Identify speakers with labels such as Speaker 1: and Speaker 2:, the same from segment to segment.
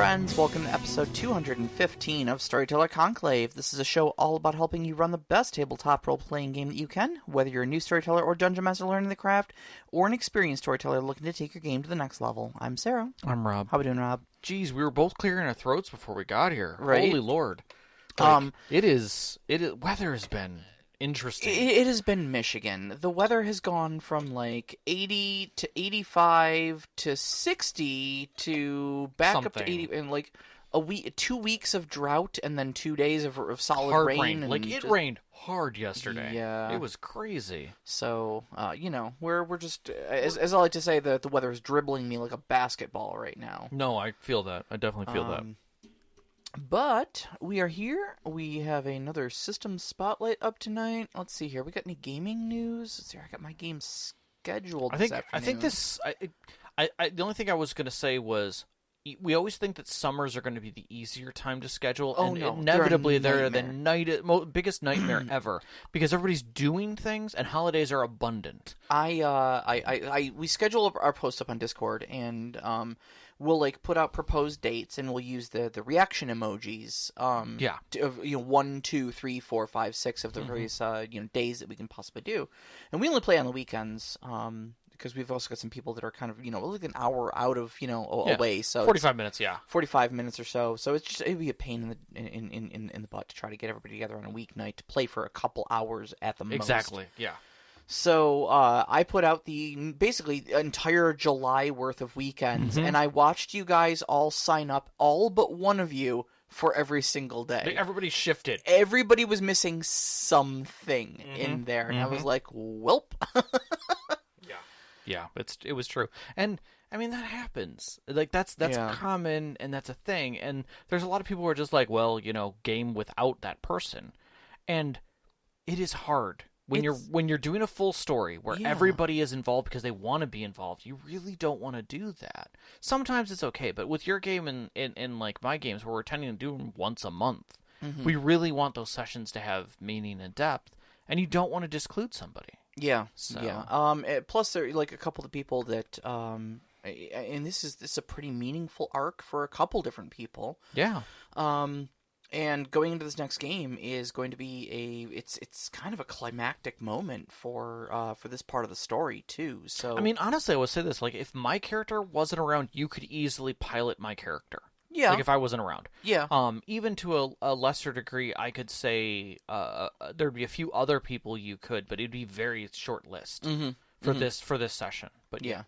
Speaker 1: friends. Welcome to episode 215 of Storyteller Conclave. This is a show all about helping you run the best tabletop role-playing game that you can, whether you're a new storyteller or dungeon master learning the craft, or an experienced storyteller looking to take your game to the next level. I'm Sarah.
Speaker 2: I'm Rob.
Speaker 1: How we doing, Rob?
Speaker 2: Jeez, we were both clearing our throats before we got here.
Speaker 1: Right?
Speaker 2: Holy Lord. Weather has been interesting.
Speaker 1: It has been Michigan. The weather has gone from like 80 to 85 to 60 to back up to 80 in like a week, 2 weeks of drought and then 2 days of solid
Speaker 2: hard
Speaker 1: rain.
Speaker 2: Like it rained hard yesterday.
Speaker 1: Yeah,
Speaker 2: it was crazy.
Speaker 1: So we're just as I like to say, the weather is dribbling me like a basketball right now.
Speaker 2: No, I feel that. I definitely feel that.
Speaker 1: But we are here. We have another system spotlight up tonight. Let's see here. We got any gaming news? Let's see. I got my game scheduled this afternoon.
Speaker 2: I think this. The only thing I was going to say was we always think that summers are going to be the easier time to schedule, and
Speaker 1: no,
Speaker 2: inevitably they're the biggest nightmare ever because everybody's doing things and holidays are abundant.
Speaker 1: We schedule our post up on Discord, and we'll like put out proposed dates, and we'll use the reaction emojis. 1, 2, 3, 4, 5, 6 of the various days that we can possibly do, and we only play on the weekends. Because we've also got some people that are kind of, like an hour out of, away. So
Speaker 2: 45 minutes, yeah.
Speaker 1: 45 minutes or so. So it'd be a pain in the butt to try to get everybody together on a weeknight to play for a couple hours at the most.
Speaker 2: Exactly, yeah.
Speaker 1: So I put out the basically entire July worth of weekends, and I watched you guys all sign up, all but one of you, for every single day.
Speaker 2: Everybody shifted.
Speaker 1: Everybody was missing something in there, and I was like, welp.
Speaker 2: Yeah, it was true. And, I mean, that happens. Like, that's common, and that's a thing. And there's a lot of people who are just like, well, game without that person. And it is hard. When you're doing a full story where everybody is involved because they want to be involved, you really don't want to do that. Sometimes it's okay, but with your game and like my games where we're tending to do them once a month, we really want those sessions to have meaning and depth, and you don't want to disclude somebody.
Speaker 1: Yeah,
Speaker 2: so.
Speaker 1: Yeah. Plus, there are like a couple of people that, and this is a pretty meaningful arc for a couple different people.
Speaker 2: Yeah.
Speaker 1: And going into this next game is going to be it's kind of a climactic moment for this part of the story too. So
Speaker 2: I mean, honestly, I would say this: like, if my character wasn't around, you could easily pilot my character.
Speaker 1: Yeah.
Speaker 2: Like, if I wasn't around.
Speaker 1: Yeah.
Speaker 2: Even to a lesser degree, I could say there'd be a few other people you could, but it'd be very short list for this session. But yeah.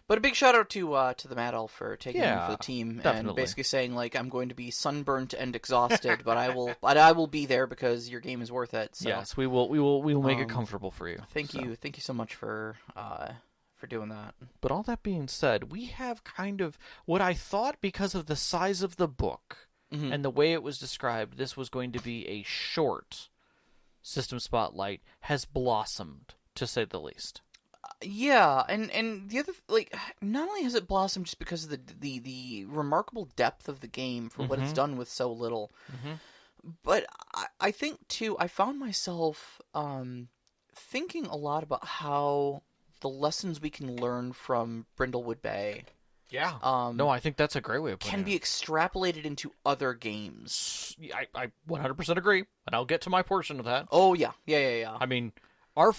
Speaker 1: But a big shout out to the Mad Elf for taking over for the team
Speaker 2: definitely.
Speaker 1: And basically saying, like, I'm going to be sunburnt and exhausted, but I will be there because your game is worth it. So.
Speaker 2: Yes, we will make it comfortable for you.
Speaker 1: Thank you so much for doing that.
Speaker 2: But all that being said, we have kind of what I thought, because of the size of the book and the way it was described, this was going to be a short system spotlight, has blossomed, to say the least.
Speaker 1: Yeah, and the other, like, not only has it blossomed just because of the remarkable depth of the game for what it's done with so little, but I think too, I found myself thinking a lot about how the lessons we can learn from Brindlewood Bay.
Speaker 2: Yeah. No, I think that's a great way of putting it.
Speaker 1: Can be extrapolated into other games.
Speaker 2: I 100% agree, and I'll get to my portion of that.
Speaker 1: Oh, yeah. I
Speaker 2: mean, our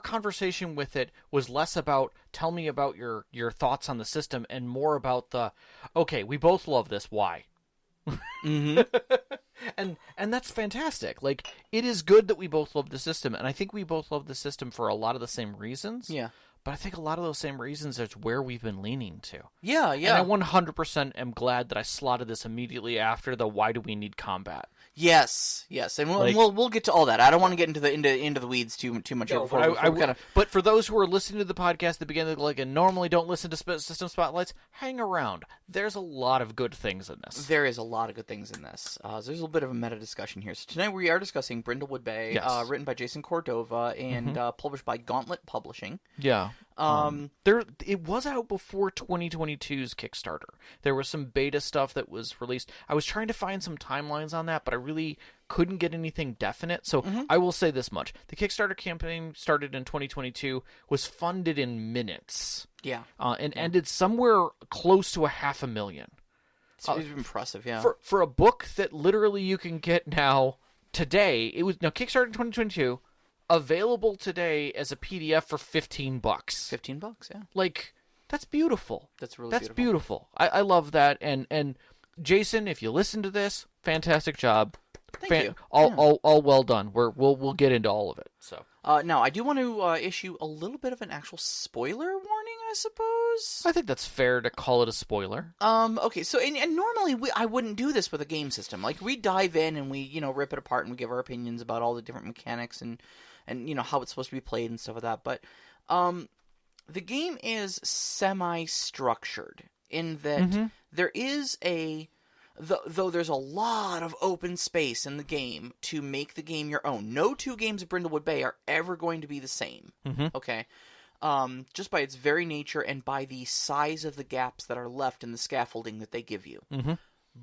Speaker 2: conversation with it was less about tell me about your thoughts on the system and more about okay, we both love this, why? And that's fantastic. Like, it is good that we both love the system, and I think we both love the system for a lot of the same reasons.
Speaker 1: Yeah.
Speaker 2: But I think a lot of those same reasons is where we've been leaning to.
Speaker 1: Yeah.
Speaker 2: And I 100% am glad that I slotted this immediately after the why do we need combat.
Speaker 1: Yes, and we'll get to all that. I don't want to get into the weeds too much.
Speaker 2: No, but for those who are listening to the podcast at the beginning, like, and normally don't listen to System Spotlights, hang around. There's a lot of good things in this.
Speaker 1: There is a lot of good things in this. So there's a little bit of a meta discussion here. So tonight we are discussing Brindlewood Bay, written by Jason Cordova and published by Gauntlet Publishing.
Speaker 2: Yeah. It was out before 2022's Kickstarter. There was some beta stuff that was released. I was trying to find some timelines on that, but I really couldn't get anything definite. So I will say this much. The Kickstarter campaign started in 2022, was funded in minutes.
Speaker 1: Yeah.
Speaker 2: And ended somewhere close to $500,000.
Speaker 1: It's impressive, yeah.
Speaker 2: For a book that literally you can get now today, it was now Kickstarted in 2022, available today as a PDF for $15.
Speaker 1: $15, yeah.
Speaker 2: Like, that's beautiful.
Speaker 1: That's really
Speaker 2: beautiful. I love that. And Jason, if you listen to this, fantastic job.
Speaker 1: Thank you.
Speaker 2: All well done. We'll get into all of it. So
Speaker 1: now I do want to issue a little bit of an actual spoiler warning, I suppose.
Speaker 2: I think that's fair to call it a spoiler.
Speaker 1: Okay. So and normally I wouldn't do this with a game system. Like we dive in and we rip it apart and we give our opinions about all the different mechanics and how it's supposed to be played and stuff like that. But the game is semi-structured in that there is though there's a lot of open space in the game to make the game your own. No two games of Brindlewood Bay are ever going to be the same. Okay? Just by its very nature and by the size of the gaps that are left in the scaffolding that they give you.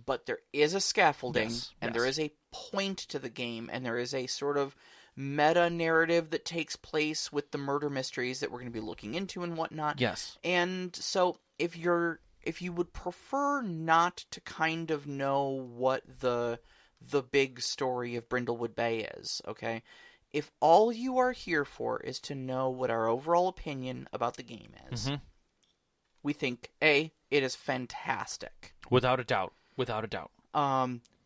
Speaker 1: But there is a scaffolding, and there is a point to the game, and there is a sort of meta-narrative that takes place with the murder mysteries that we're going to be looking into and whatnot.
Speaker 2: Yes.
Speaker 1: And so if you would prefer not to kind of know what the big story of Brindlewood Bay is, okay? If all you are here for is to know what our overall opinion about the game is, we think, A, it is fantastic.
Speaker 2: Without a doubt.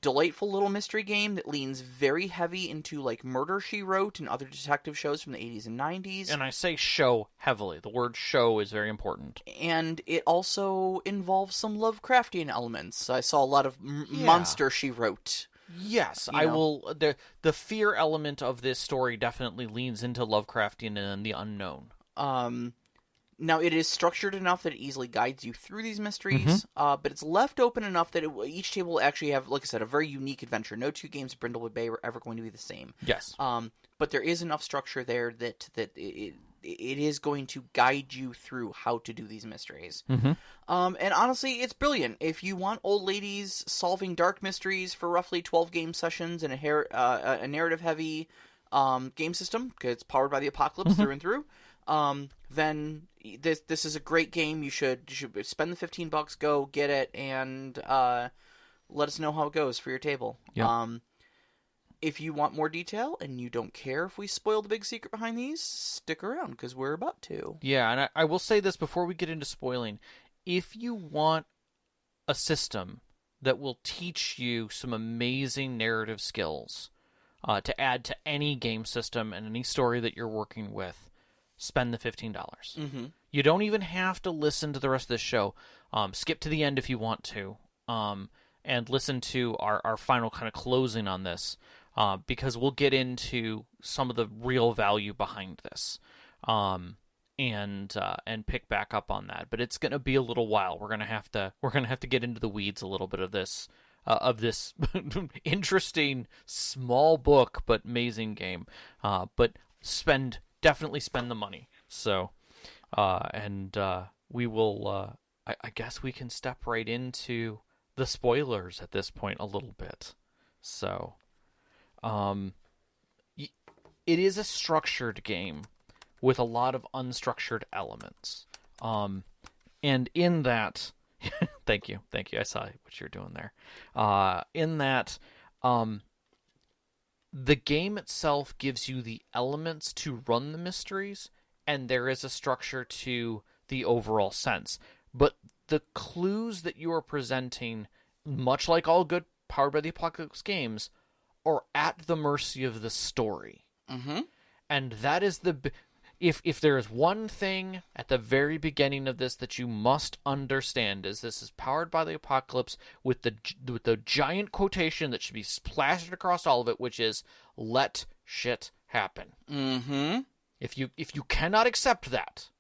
Speaker 1: Delightful little mystery game that leans very heavy into like Murder, She Wrote and other detective shows from the 80s and 90s.
Speaker 2: And I say show heavily. The word show is very important.
Speaker 1: And it also involves some Lovecraftian elements. I saw a lot of Monster, She Wrote.
Speaker 2: Yes, I will. The fear element of this story definitely leans into Lovecraftian and the unknown.
Speaker 1: Now, it is structured enough that it easily guides you through these mysteries, but it's left open enough that each table will actually have, like I said, a very unique adventure. No two games of Brindlewood Bay are ever going to be the same.
Speaker 2: Yes.
Speaker 1: But there is enough structure there that it is going to guide you through how to do these mysteries. And honestly, it's brilliant. If you want old ladies solving dark mysteries for roughly 12 game sessions and a narrative-heavy game system, because it's powered by the apocalypse through and through, then this is a great game. You should spend the $15, go get it, and let us know how it goes for your table.
Speaker 2: Yep.
Speaker 1: If you want more detail and you don't care if we spoil the big secret behind these, stick around because we're about to.
Speaker 2: Yeah, and I will say this before we get into spoiling. If you want a system that will teach you some amazing narrative skills to add to any game system and any story that you're working with, spend the $15. You don't even have to listen to the rest of the show. Skip to the end if you want to, and listen to our final kind of closing on this, because we'll get into some of the real value behind this, and pick back up on that. But it's going to be a little while. We're going to have to get into the weeds a little bit of this interesting small book but amazing game. But definitely spend the money. So, we will. I guess we can step right into the spoilers at this point a little bit. So, it is a structured game with a lot of unstructured elements. And in that, thank you. I saw what you're doing there. In that, the game itself gives you the elements to run the mysteries, and there is a structure to the overall sense. But the clues that you are presenting, much like all good Powered by the Apocalypse games, are at the mercy of the story. And that is if there is one thing at the very beginning of this that you must understand, is this is Powered by the Apocalypse with the giant quotation that should be splashed across all of it, which is "let shit happen." If you cannot accept that,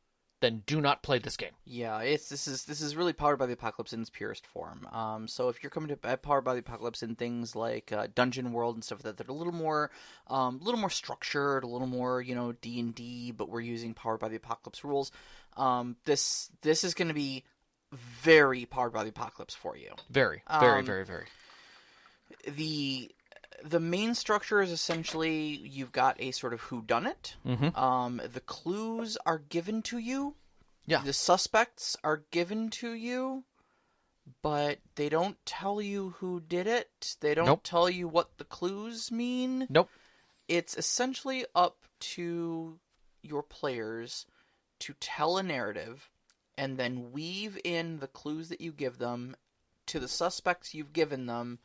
Speaker 2: then do not play this game.
Speaker 1: Yeah, this is really Powered by the Apocalypse in its purest form. So if you're coming to Powered by the Apocalypse in things like Dungeon World and stuff like that, they're a little more structured, a little more D&D, but we're using Powered by the Apocalypse rules. This is going to be very Powered by the Apocalypse for you.
Speaker 2: Very.
Speaker 1: The main structure is essentially you've got a sort of whodunit. The clues are given to you.
Speaker 2: Yeah.
Speaker 1: The suspects are given to you. but they don't tell you who did it. They don't
Speaker 2: Nope.
Speaker 1: tell you what the clues mean.
Speaker 2: Nope.
Speaker 1: It's essentially up to your players to tell a narrative and then weave in the clues that you give them to the suspects you've given them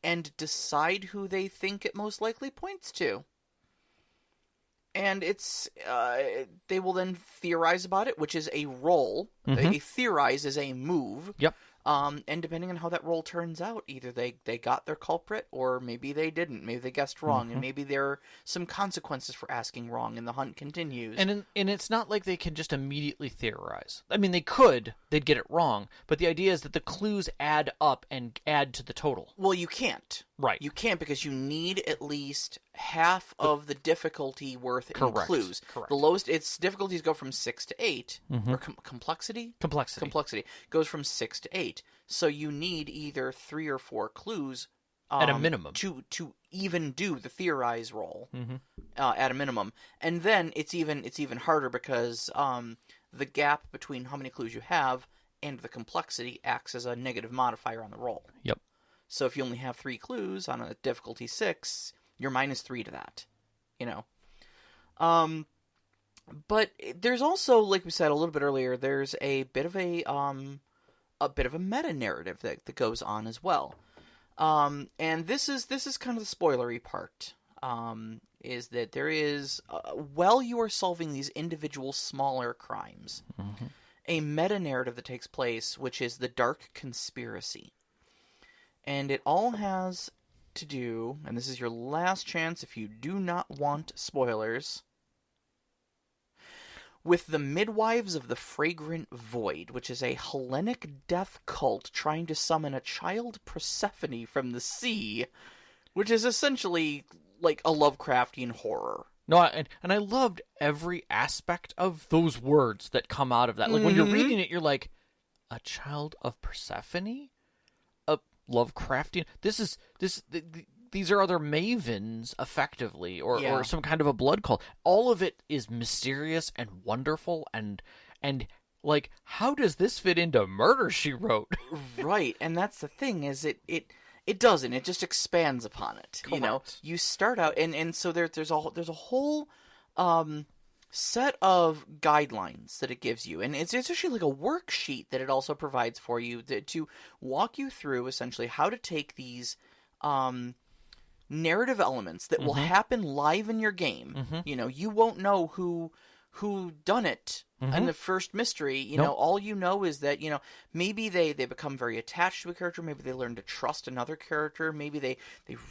Speaker 1: and decide who they think it most likely points to. And it's they will then theorize about it, which is a roll.
Speaker 2: Mm-hmm.
Speaker 1: A theorize is a move.
Speaker 2: Yep.
Speaker 1: And depending on how that roll turns out, either they got their culprit, or maybe they didn't. Maybe they guessed wrong,
Speaker 2: Mm-hmm.
Speaker 1: and maybe there are some consequences for asking wrong, and the hunt continues.
Speaker 2: And it's not like they can just immediately theorize. I mean, they could. They'd get it wrong. But the idea is that the clues add up and add to the total.
Speaker 1: Well, you can't.
Speaker 2: Right.
Speaker 1: You can't, because you need at least half of the difficulty worth in clues.
Speaker 2: Correct.
Speaker 1: The lowest, its difficulties go from 6 to 8.
Speaker 2: Mm-hmm.
Speaker 1: Or complexity?
Speaker 2: Complexity
Speaker 1: Goes from 6 to 8. So you need either 3 or 4 clues
Speaker 2: at a minimum
Speaker 1: to even do the theorize roll.
Speaker 2: Mm-hmm.
Speaker 1: At a minimum. And then it's even harder because the gap between how many clues you have and the complexity acts as a negative modifier on the roll.
Speaker 2: Yep.
Speaker 1: So if you only have 3 clues on a difficulty 6, you're -3 to that, you know. But there's also, like we said a little bit earlier, there's a bit of a meta narrative that goes on as well. And this is kind of the spoilery part. Is that there is, while you are solving these individual smaller crimes,
Speaker 2: mm-hmm.
Speaker 1: a meta narrative that takes place, which is the dark conspiracy. And it all has to do, and this is your last chance if you do not want spoilers, with the Midwives of the Fragrant Void, which is a Hellenic death cult trying to summon a child Persephone from the sea, which is essentially like a Lovecraftian horror.
Speaker 2: No, and I loved every aspect of those words that come out of that. Like, when you're reading it, you're like, a child of Persephone? A Lovecraftian? These are other mavens, effectively, or some kind of a blood cult. All of it is mysterious and wonderful, and like, how does this fit into Murder, She Wrote?
Speaker 1: Right, and that's the thing, is it doesn't. It just expands upon it.
Speaker 2: Correct.
Speaker 1: You know, you start out, and so there's a whole set of guidelines that it gives you, and it's actually like a worksheet that it also provides for you to walk you through essentially how to take these narrative elements that will happen live in your game. Mm-hmm. You know, you won't know who done it in the first mystery. You know, all you know is that, you know, maybe they become very attached to a character, maybe they learn to trust another character, maybe they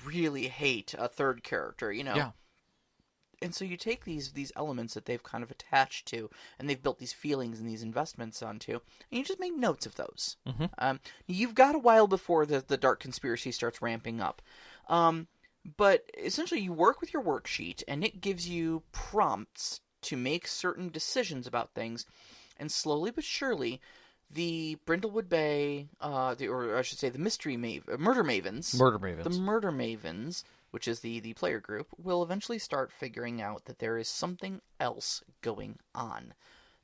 Speaker 1: really hate a third character, you know.
Speaker 2: Yeah.
Speaker 1: And so you take these elements that they've kind of attached to, and they've built these feelings and these investments onto, and you just make notes of those. Mm-hmm. You've got a while before the dark conspiracy starts ramping up. But essentially you work with your worksheet, and it gives you prompts to make certain decisions about things, and slowly but surely, the Brindlewood Bay, or I should say the Murder Mavens, the Murder Mavens, which is the player group, will eventually start figuring out that there is something else going on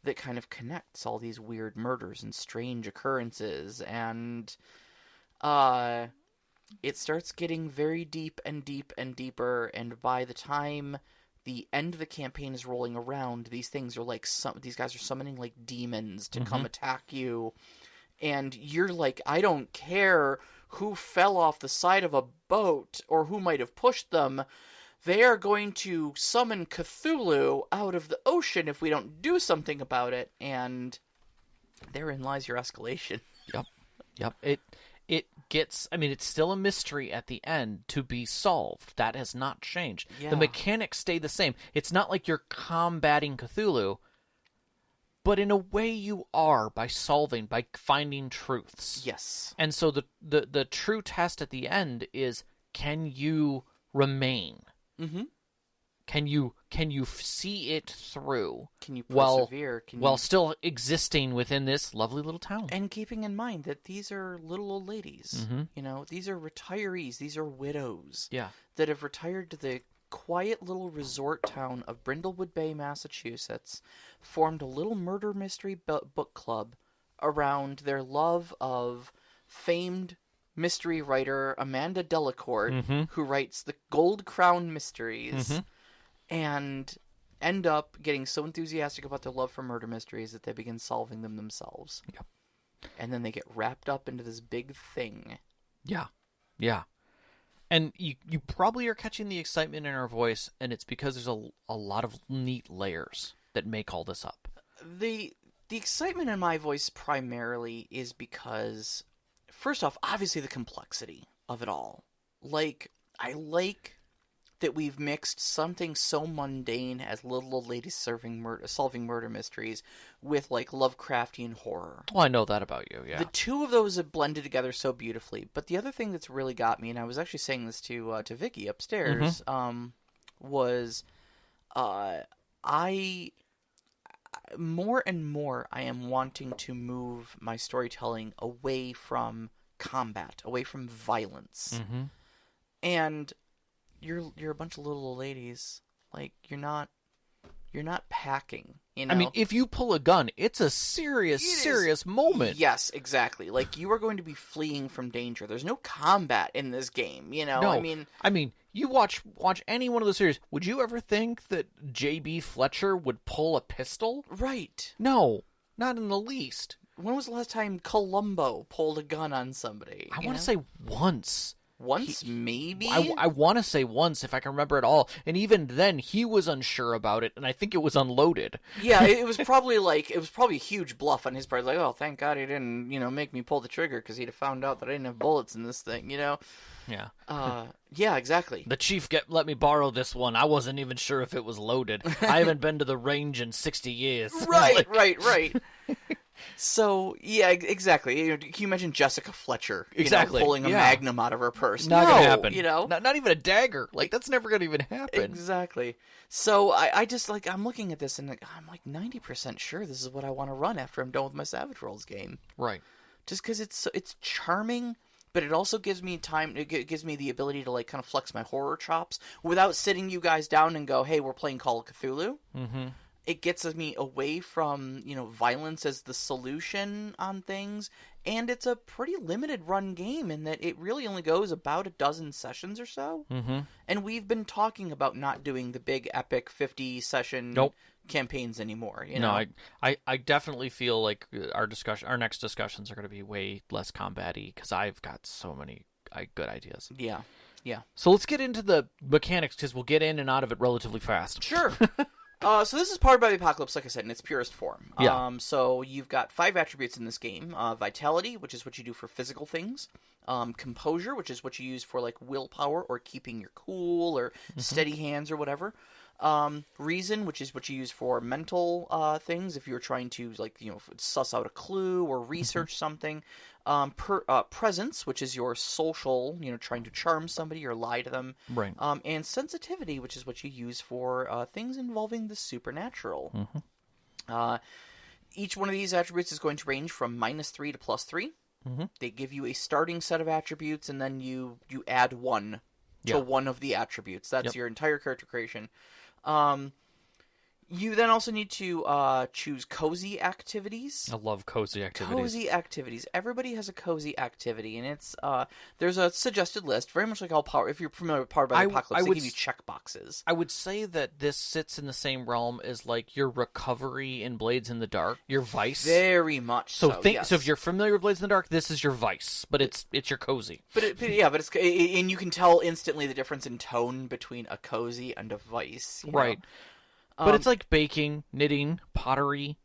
Speaker 1: that kind of connects all these weird murders and strange occurrences, and it starts getting very deep and deep and deeper, and by the time the end of the campaign is rolling around, these things are like these guys are summoning like demons to come attack you, and you're like, I don't care who fell off the side of a boat or who might have pushed them. They are going to summon Cthulhu out of the ocean if we don't do something about it, and therein lies your escalation.
Speaker 2: Yep. It gets, I mean, it's still a mystery at the end to be solved. That has not changed. Yeah. The mechanics stay the same. It's not like you're combating Cthulhu, but in a way you are, by finding truths.
Speaker 1: Yes.
Speaker 2: And so the true test at the end is, can you remain? Mm-hmm. Can you see it through?
Speaker 1: Can you persevere?
Speaker 2: While still existing within this lovely little town?
Speaker 1: And keeping in mind that these are little old ladies. Mm-hmm. You know, these are retirees. These are widows.
Speaker 2: Yeah.
Speaker 1: That have retired to the quiet little resort town of Brindlewood Bay, Massachusetts, formed a little murder mystery book club around their love of famed mystery writer Amanda Delacourt, who writes the Gold Crown Mysteries, and end up getting so enthusiastic about their love for murder mysteries that they begin solving them themselves.
Speaker 2: Yep.
Speaker 1: And then they get wrapped up into this big thing.
Speaker 2: Yeah. Yeah. And you probably are catching the excitement in our voice, and it's because there's a lot of neat layers that make all this up.
Speaker 1: The excitement in my voice primarily is because, first off, obviously the complexity of it all. Like, I like that we've mixed something so mundane as little old ladies solving murder mysteries with, like, Lovecraftian horror.
Speaker 2: Well, I know that about you, yeah.
Speaker 1: The two of those have blended together so beautifully. But the other thing that's really got me, and I was actually saying this to Vicky upstairs, was more and more I am wanting to move my storytelling away from combat, away from violence. And you're a bunch of little old ladies. Like, you're not packing, you know?
Speaker 2: I mean, if you pull a gun, it's a serious moment.
Speaker 1: Yes, exactly. Like, you are going to be fleeing from danger. There's no combat in this game, you know?
Speaker 2: No,
Speaker 1: I mean,
Speaker 2: you watch any one of those series. Would you ever think that J.B. Fletcher would pull a pistol?
Speaker 1: Right.
Speaker 2: No, not in the least.
Speaker 1: When was the last time Columbo pulled a gun on somebody?
Speaker 2: I want to say once.
Speaker 1: Maybe?
Speaker 2: I want to say once, if I can remember at all. And even then, he was unsure about it, and I think it was unloaded.
Speaker 1: Yeah, it was probably a huge bluff on his part. Like, oh, thank God he didn't, make me pull the trigger, because he'd have found out that I didn't have bullets in this thing, you know?
Speaker 2: Yeah.
Speaker 1: Yeah, exactly.
Speaker 2: The chief let me borrow this one. I wasn't even sure if it was loaded. I haven't been to the range in 60 years.
Speaker 1: Right, right. So, yeah, exactly. Can you imagine Jessica Fletcher pulling a magnum out of her purse?
Speaker 2: Not going to happen.
Speaker 1: Not
Speaker 2: even a dagger. Like, that's never going to even happen.
Speaker 1: Exactly. So, I just, I'm looking at this and I'm 90% sure this is what I want to run after I'm done with my Savage Worlds game.
Speaker 2: Right.
Speaker 1: Just because it's charming, but it also gives me time. It gives me the ability to, kind of flex my horror chops without sitting you guys down and go, hey, we're playing Call of Cthulhu. Mm-hmm. It gets me away from, violence as the solution on things, and it's a pretty limited run game in that it really only goes about a dozen sessions or so. Mm-hmm. And we've been talking about not doing the big epic 50-session campaigns anymore.
Speaker 2: No, I definitely feel like our next discussions are going to be way less combat-y, because I've got so many good ideas.
Speaker 1: Yeah.
Speaker 2: So let's get into the mechanics, because we'll get in and out of it relatively fast.
Speaker 1: Sure. So this is Powered by the Apocalypse, like I said, in its purest form.
Speaker 2: Yeah.
Speaker 1: So you've got 5 attributes in this game. Vitality, which is what you do for physical things. Composure, which is what you use for, willpower or keeping your cool or steady hands or whatever. Reason, which is what you use for mental things, if you're trying to, suss out a clue or research something. Presence, which is your social, trying to charm somebody or lie to them.
Speaker 2: Right.
Speaker 1: And sensitivity, which is what you use for things involving the supernatural. Mm-hmm. Each one of these attributes is going to range from -3 to +3. Mm-hmm. They give you a starting set of attributes, and then you add 1 to one of the attributes. That's your entire character creation. You then also need to choose cozy activities.
Speaker 2: I love cozy activities.
Speaker 1: Cozy activities. Everybody has a cozy activity, and it's there's a suggested list, very much like all Power. If you're familiar with Powered by the Apocalypse, they give you check boxes.
Speaker 2: I would say that this sits in the same realm as your recovery in Blades in the Dark, your vice.
Speaker 1: Very much so. Yes.
Speaker 2: So if you're familiar with Blades in the Dark, this is your vice, but it's your cozy.
Speaker 1: But it's and you can tell instantly the difference in tone between a cozy and a vice.
Speaker 2: Right. But it's like baking, knitting, pottery,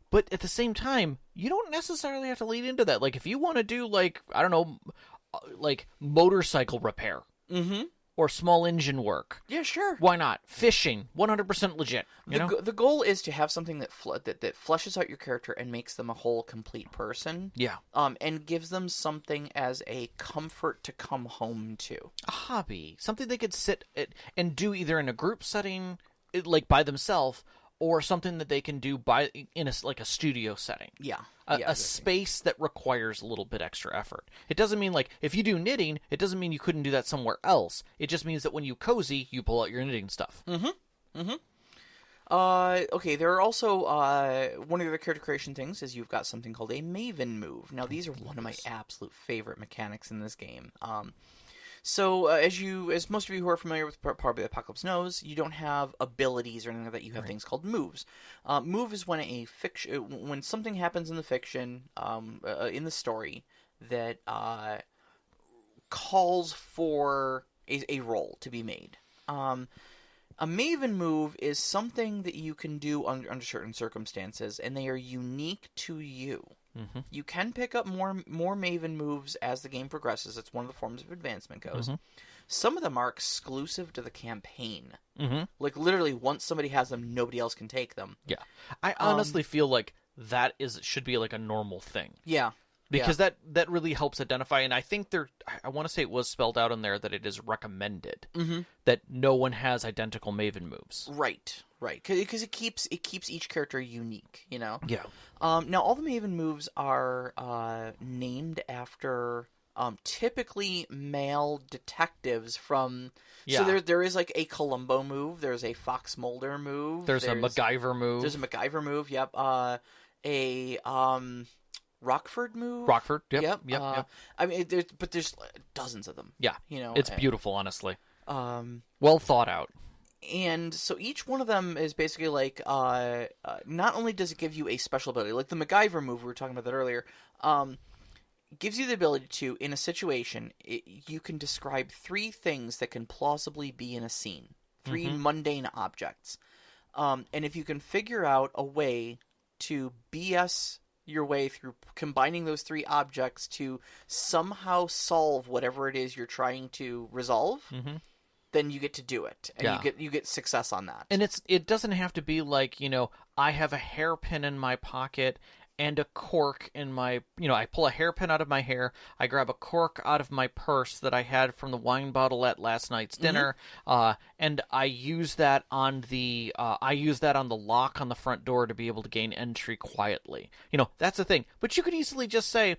Speaker 2: but at the same time, you don't necessarily have to lead into that. If you want to do, I don't know, motorcycle repair. Mm-hmm. Or small engine work.
Speaker 1: Yeah, sure.
Speaker 2: Why not? Fishing, 100% legit.
Speaker 1: The goal is to have something that fleshes out your character and makes them a whole, complete person.
Speaker 2: Yeah.
Speaker 1: And gives them something as a comfort to come home to.
Speaker 2: A hobby. Something they could sit and do either in a group setting, by themselves, or something that they can do in a studio setting.
Speaker 1: Yeah.
Speaker 2: A space that requires a little bit extra effort. It doesn't mean, if you do knitting, it doesn't mean you couldn't do that somewhere else. It just means that when you cozy, you pull out your knitting stuff.
Speaker 1: Mm-hmm. Mm-hmm. Okay, there are also, one of the other character creation things is you've got something called a Maven move. Now, these are one of my absolute favorite mechanics in this game. So, as most of you who are familiar with probably Apocalypse knows, you don't have abilities or anything like that. You have things called moves. Move is when when something happens in the fiction, in the story, that calls for a roll to be made. A Maven move is something that you can do under certain circumstances, and they are unique to you. Mm-hmm. You can pick up more Maven moves as the game progresses. It's one of the forms of advancement goes. Mm-hmm. Some of them are exclusive to the campaign. Mm-hmm. Like, literally, once somebody has them, nobody else can take them.
Speaker 2: Yeah. I honestly feel like that should be like a normal thing.
Speaker 1: Yeah.
Speaker 2: Because that really helps identify, and I think I want to say it was spelled out in there that it is recommended that no one has identical Maven moves.
Speaker 1: Right, because it keeps each character unique, you know?
Speaker 2: Yeah.
Speaker 1: Now, all the Maven moves are named after typically male detectives from... Yeah. So there is like a Columbo move, there's a Fox Mulder move.
Speaker 2: There's a MacGyver move.
Speaker 1: There's a MacGyver move, yep. Rockford move.
Speaker 2: Rockford, yep.
Speaker 1: I mean, there's dozens of them.
Speaker 2: Yeah,
Speaker 1: you know,
Speaker 2: it's beautiful, honestly. Well thought out.
Speaker 1: And so each one of them is basically like, not only does it give you a special ability, like the MacGyver move we were talking about that earlier, gives you the ability to, in a situation, you can describe 3 things that can plausibly be in a scene, 3 mundane objects, and if you can figure out a way to BS your way through combining those 3 objects to somehow solve whatever it is you're trying to resolve, then you get to do it, and you get success on that.
Speaker 2: And it doesn't have to be like, you know, I have a hairpin in my pocket and a cork in my, you know, I pull a hairpin out of my hair, I grab a cork out of my purse that I had from the wine bottle at last night's dinner, and I use that on the lock on the front door to be able to gain entry quietly. You know, that's the thing. But you could easily just say,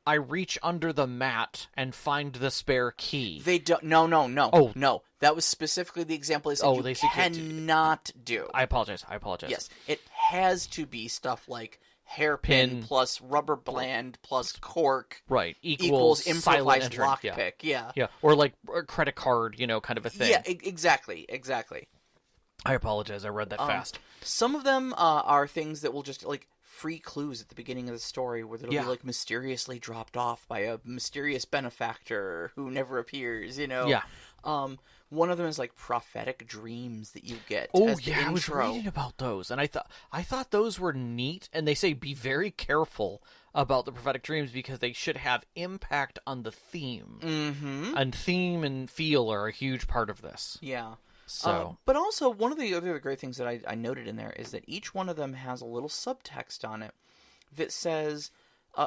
Speaker 2: I reach under the mat and find the spare key.
Speaker 1: They don't. No. Oh no, that was specifically the example they said you cannot do.
Speaker 2: I apologize.
Speaker 1: Yes, it has to be stuff like hairpin plus rubber band plus cork
Speaker 2: equals
Speaker 1: improvised lockpick. Yeah,
Speaker 2: or like a credit card, you know, kind of a thing.
Speaker 1: Yeah, exactly.
Speaker 2: I apologize. I read that fast.
Speaker 1: Some of them are things that will just like free clues at the beginning of the story where they'll be like mysteriously dropped off by a mysterious benefactor who never appears. You know.
Speaker 2: Yeah.
Speaker 1: One of them is like prophetic dreams that you get.
Speaker 2: Oh yeah, I was reading about those, and I thought those were neat. And they say be very careful about the prophetic dreams because they should have impact on the theme. Mm-hmm. And theme and feel are a huge part of this.
Speaker 1: Yeah. So, but also one of the other great things that I noted in there is that each one of them has a little subtext on it that says,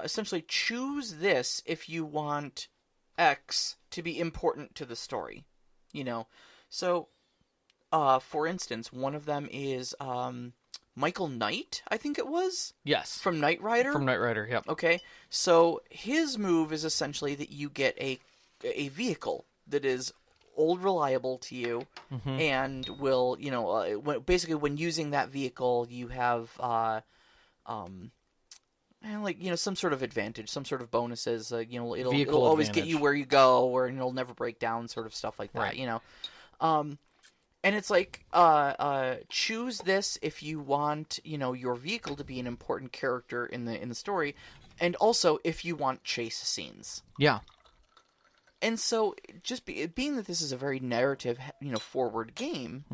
Speaker 1: essentially, choose this if you want X to be important to the story. You know, so, for instance, one of them is Michael Knight, I think it was?
Speaker 2: Yes.
Speaker 1: From Knight Rider?
Speaker 2: From Knight Rider, yep.
Speaker 1: Okay, so his move is essentially that you get a vehicle that is old reliable to you and will, you know, basically when using that vehicle, you have, like, you know, some sort of advantage, some sort of bonuses, you know, it'll always get you where you go, or it'll never break down, sort of stuff like that, you know. And it's like, choose this if you want, you know, your vehicle to be an important character in the story, and also if you want chase scenes.
Speaker 2: Yeah.
Speaker 1: And so, just being that this is a very narrative, you know, forward game,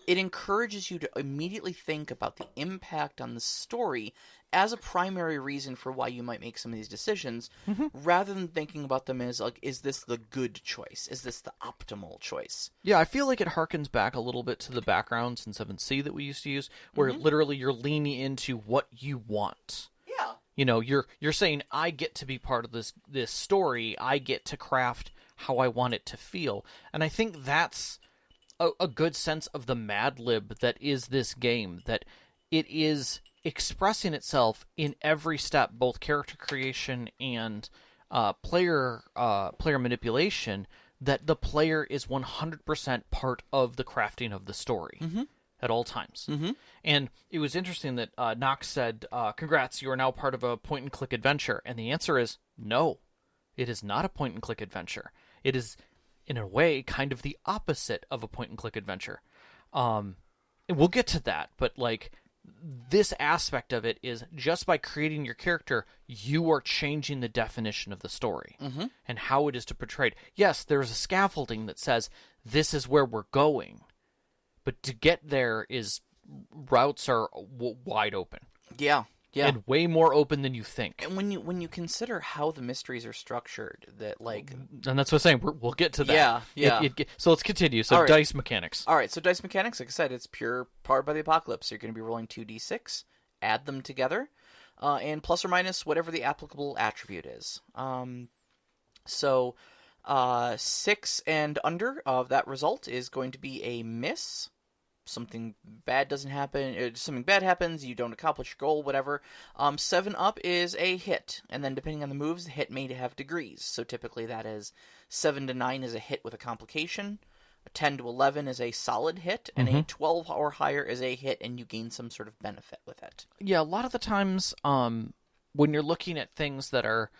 Speaker 1: it encourages you to immediately think about the impact on the story as a primary reason for why you might make some of these decisions, rather than thinking about them as, like, is this the good choice? Is this the optimal choice?
Speaker 2: Yeah, I feel like it harkens back a little bit to the backgrounds in 7C that we used to use, where literally you're leaning into what you want.
Speaker 1: Yeah.
Speaker 2: You know, you're saying, I get to be part of this story, I get to craft how I want it to feel. And I think that's a good sense of the Mad Lib that is this game, that it is expressing itself in every step, both character creation and player manipulation, that the player is 100% part of the crafting of the story. at all times. And it was interesting that Knox said, congrats, you are now part of a point-and-click adventure. And the answer is no, it is not a point-and-click adventure. It is, in a way, kind of the opposite of a point-and-click adventure. And we'll get to that, but like this aspect of it is just by creating your character, you are changing the definition of the story and how it is to portray it. Yes, there's a scaffolding that says this is where we're going, but to get there is routes are wide open.
Speaker 1: Yeah.
Speaker 2: And way more open than you think.
Speaker 1: And when you consider how the mysteries are structured, that like,
Speaker 2: and that's what I'm saying. We'll get to that.
Speaker 1: Yeah.
Speaker 2: So let's continue. So dice mechanics.
Speaker 1: All right. So dice mechanics, like I said, it's pure Powered by the Apocalypse. You're going to be rolling 2d6, add them together, and plus or minus whatever the applicable attribute is. So 6 and under of that result is going to be a miss. Something bad doesn't happen, something bad happens, you don't accomplish your goal, whatever. 7 up is a hit, and then depending on the moves, the hit may have degrees. So typically that is 7 to 9 is a hit with a complication, a 10 to 11 is a solid hit, and a 12 or higher is a hit, and you gain some sort of benefit with it.
Speaker 2: Yeah, a lot of the times when you're looking at things that are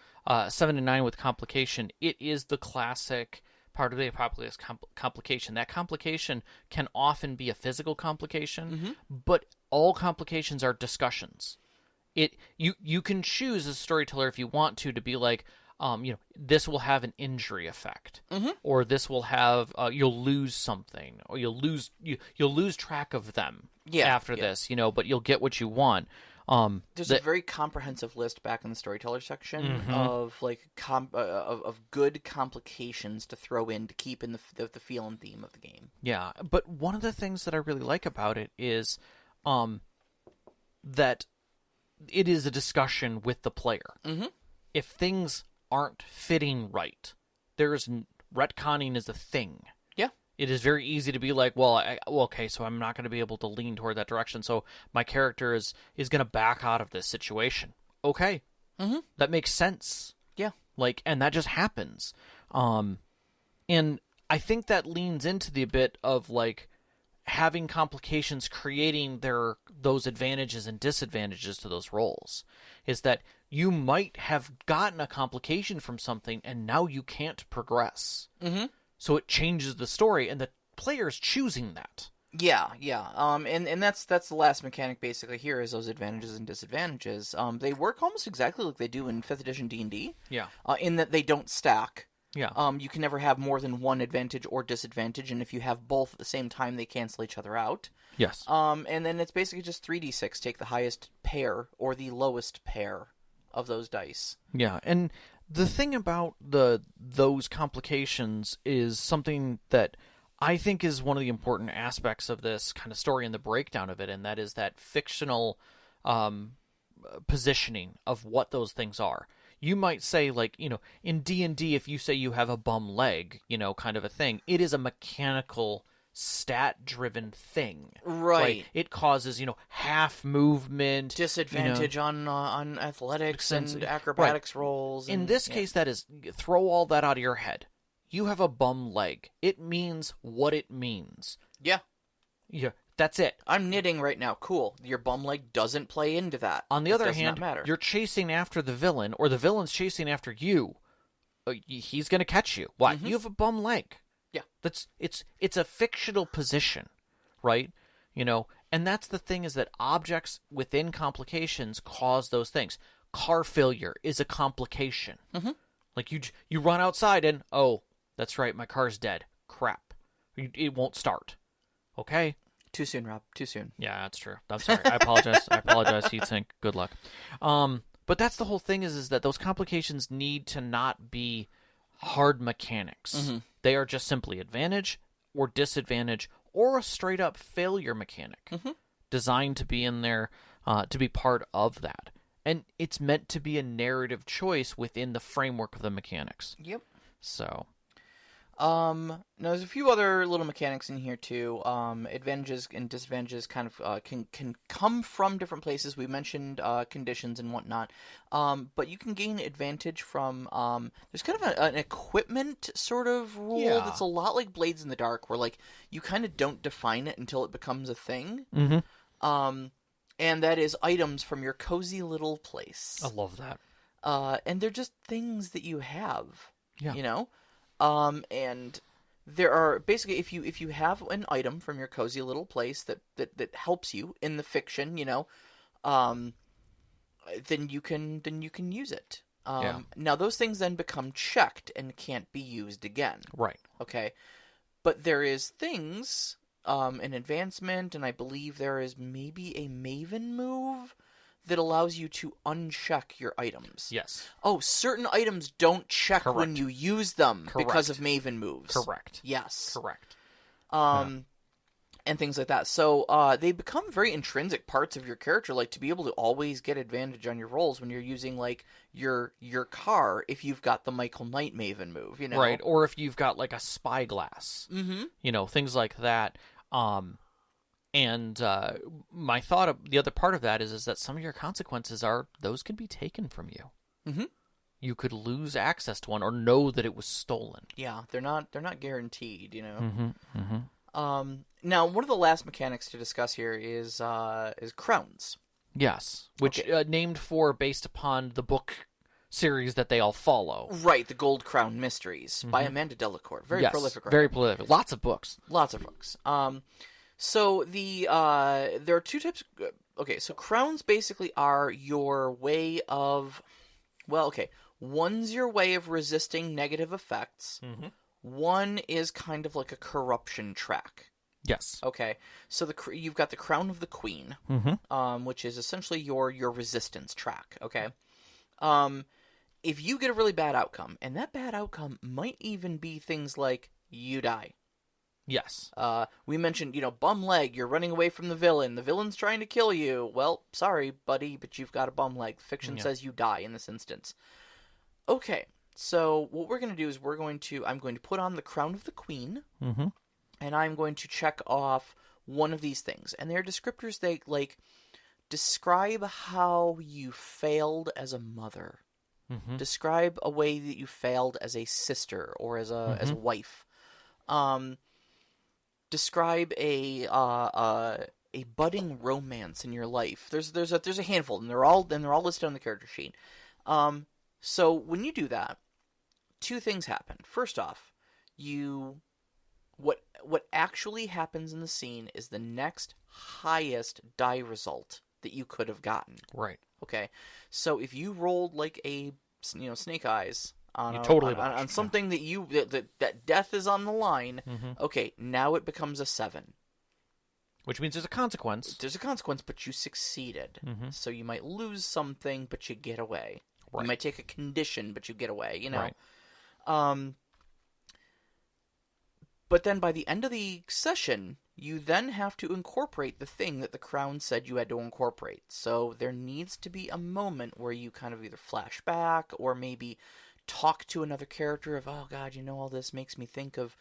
Speaker 2: 7 to 9 with complication, it is the classic part of the Apocalypse complication. That complication can often be a physical complication, but all complications are discussions. You can choose as a storyteller if you want to be like, this will have an injury effect, or this will have you'll lose something, or you'll lose track of them after this, but you'll get what you want.
Speaker 1: There's a very comprehensive list back in the storyteller section of like of good complications to throw in to keep in the feel and theme of the game.
Speaker 2: Yeah, but one of the things that I really like about it is that it is a discussion with the player. If things aren't fitting right, retconning is a thing. It is very easy to be like, okay, so I'm not going to be able to lean toward that direction, so my character is going to back out of this situation. Okay. That makes sense.
Speaker 1: Yeah.
Speaker 2: And that just happens. And I think that leans into the bit of, like, having complications creating those advantages and disadvantages to those roles. Is that you might have gotten a complication from something, and now you can't progress. So it changes the story, and the player's choosing that.
Speaker 1: Yeah. And that's the last mechanic basically here is those advantages and disadvantages. They work almost exactly like they do in 5th edition D&D.
Speaker 2: Yeah.
Speaker 1: In that they don't stack.
Speaker 2: Yeah.
Speaker 1: You can never have more than one advantage or disadvantage, and if you have both at the same time, they cancel each other out.
Speaker 2: Yes.
Speaker 1: And then it's basically just 3d6. Take the highest pair or the lowest pair of those dice.
Speaker 2: Yeah, and the thing about those complications is something that I think is one of the important aspects of this kind of story and the breakdown of it, and that is that fictional positioning of what those things are. You might say, like, in D&D, if you say you have a bum leg, kind of a thing, it is a mechanical stat-driven thing.
Speaker 1: Right.
Speaker 2: It causes, half movement.
Speaker 1: Disadvantage on athletics and acrobatics rolls.
Speaker 2: In this case, that is, throw all that out of your head. You have a bum leg. It means what it means.
Speaker 1: Yeah.
Speaker 2: Yeah, that's it.
Speaker 1: I'm knitting right now. Cool. Your bum leg doesn't play into that.
Speaker 2: On the other hand, you're chasing after the villain, or the villain's chasing after you. He's going to catch you. Why? You have a bum leg.
Speaker 1: Yeah.
Speaker 2: It's a fictional position, right? And that's the thing, is that objects within complications cause those things. Car failure is a complication. Like you run outside and, oh, that's right, my car's dead. Crap. It won't start. Okay?
Speaker 1: Too soon, Rob. Too soon.
Speaker 2: Yeah, that's true. I'm sorry. I apologize. Heatsink. Good luck. But that's the whole thing is that those complications need to not be hard mechanics. They are just simply advantage or disadvantage or a straight-up failure mechanic designed to be in there, to be part of that. And it's meant to be a narrative choice within the framework of the mechanics.
Speaker 1: Yep.
Speaker 2: So.
Speaker 1: Now there's a few other little mechanics in here too. Advantages and disadvantages kind of can come from different places. We mentioned conditions and whatnot. But you can gain advantage from there's kind of an equipment sort of rule that's a lot like Blades in the Dark, where like you kind of don't define it until it becomes a thing.
Speaker 2: Mm-hmm.
Speaker 1: And that is items from your cozy little place.
Speaker 2: I love that.
Speaker 1: And they're just things that you have.
Speaker 2: Yeah.
Speaker 1: You know? And there are basically if you have an item from your cozy little place that helps you in the fiction, you know, then you can use it. Now those things then become checked and can't be used again.
Speaker 2: Right.
Speaker 1: Okay. But there is things, an advancement, and I believe there is maybe a Maven move that allows you to uncheck your items.
Speaker 2: Yes.
Speaker 1: Oh, certain items don't check when you use them because of Maven moves.
Speaker 2: Correct.
Speaker 1: Yes.
Speaker 2: Correct.
Speaker 1: And things like that. So they become very intrinsic parts of your character, like to be able to always get advantage on your rolls when you're using like your car if you've got the Michael Knight Maven move, you know.
Speaker 2: Right, or if you've got like a spyglass.
Speaker 1: Mm-hmm.
Speaker 2: You know, things like that. And my thought of the other part of that is that some of your consequences are those can be taken from you.
Speaker 1: Mm-hmm.
Speaker 2: You could lose access to one or know that it was stolen.
Speaker 1: Yeah, they're not guaranteed, you know.
Speaker 2: Mm-hmm. Mm-hmm.
Speaker 1: Now one of the last mechanics to discuss here is crowns.
Speaker 2: Yes, which named for based upon the book series that they all follow.
Speaker 1: Right, the Gold Crown Mysteries by Amanda Delacour. Very prolific writer.
Speaker 2: Very prolific. Lots of books.
Speaker 1: So there are two types. Okay, so crowns basically are your way of, one's your way of resisting negative effects.
Speaker 2: Mm-hmm.
Speaker 1: One is kind of like a corruption track.
Speaker 2: Yes.
Speaker 1: Okay, so you've got the Crown of the Queen, which is essentially your resistance track. Okay, if you get a really bad outcome, and that bad outcome might even be things like you die.
Speaker 2: Yes.
Speaker 1: We mentioned, bum leg, you're running away from the villain. The villain's trying to kill you. Well, sorry, buddy, but you've got a bum leg. Fiction says you die in this instance. Okay, so what we're going to do is I'm going to put on the Crown of the Queen, and I'm going to check off one of these things. And they're descriptors that, describe how you failed as a mother. Describe a way that you failed as a sister or as a wife. Describe a budding romance in your life. There's a handful, and they're all listed on the character sheet. So when you do that, two things happen. First off, what actually happens in the scene is the next highest die result that you could have gotten.
Speaker 2: Right.
Speaker 1: Okay. So if you rolled like a snake eyes on something that death is on the line, okay, now it becomes a 7.
Speaker 2: Which means there's a consequence.
Speaker 1: There's a consequence, but you succeeded. So you might lose something, but you get away.
Speaker 2: Right.
Speaker 1: You might take a condition, but you get away,
Speaker 2: Right.
Speaker 1: But then by the end of the session, you then have to incorporate the thing that the Crown said you had to incorporate. So there needs to be a moment where you kind of either flash back or maybe talk to another character of, oh God, all this makes me think of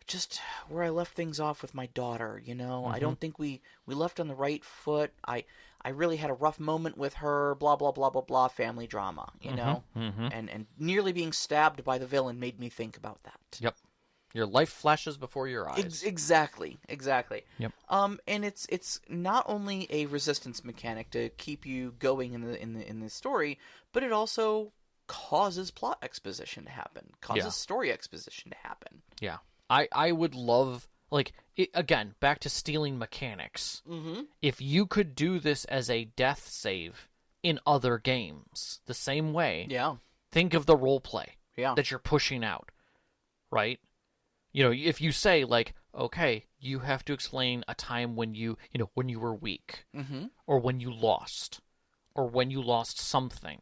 Speaker 1: just where I left things off with my daughter, I don't think we left on the right foot. I really had a rough moment with her, blah, blah, blah, blah, blah, family drama, And nearly being stabbed by the villain made me think about that.
Speaker 2: Yep. Your life flashes before your eyes.
Speaker 1: Exactly.
Speaker 2: Yep.
Speaker 1: And it's not only a resistance mechanic to keep you going in the story, but it also causes plot exposition to happen, causes story exposition to happen.
Speaker 2: Yeah. I would love, again, back to stealing mechanics. If you could do this as a death save in other games, the same way, think of the role play that you're pushing out, right? If you say, okay, you have to explain a time when you were weak, or when you lost something,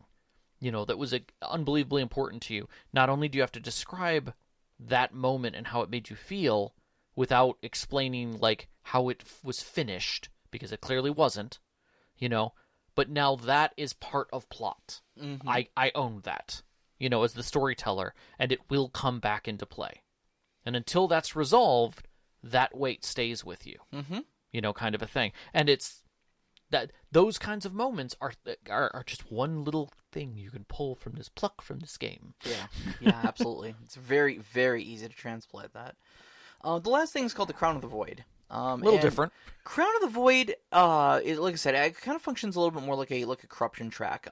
Speaker 2: that was unbelievably important to you. Not only do you have to describe that moment and how it made you feel without explaining, how it was finished, because it clearly wasn't, but now that is part of plot. I own that, as the storyteller, and it will come back into play. And until that's resolved, that weight stays with you.
Speaker 1: Mm-hmm.
Speaker 2: You know, kind of a thing. And it's that those kinds of moments are just one little thing you can pluck from this game.
Speaker 1: Yeah, absolutely. It's very, very easy to transplant that. The last thing is called the Crown of the Void.
Speaker 2: A little different.
Speaker 1: Crown of the Void, like I said, it kind of functions a little bit more like a corruption track.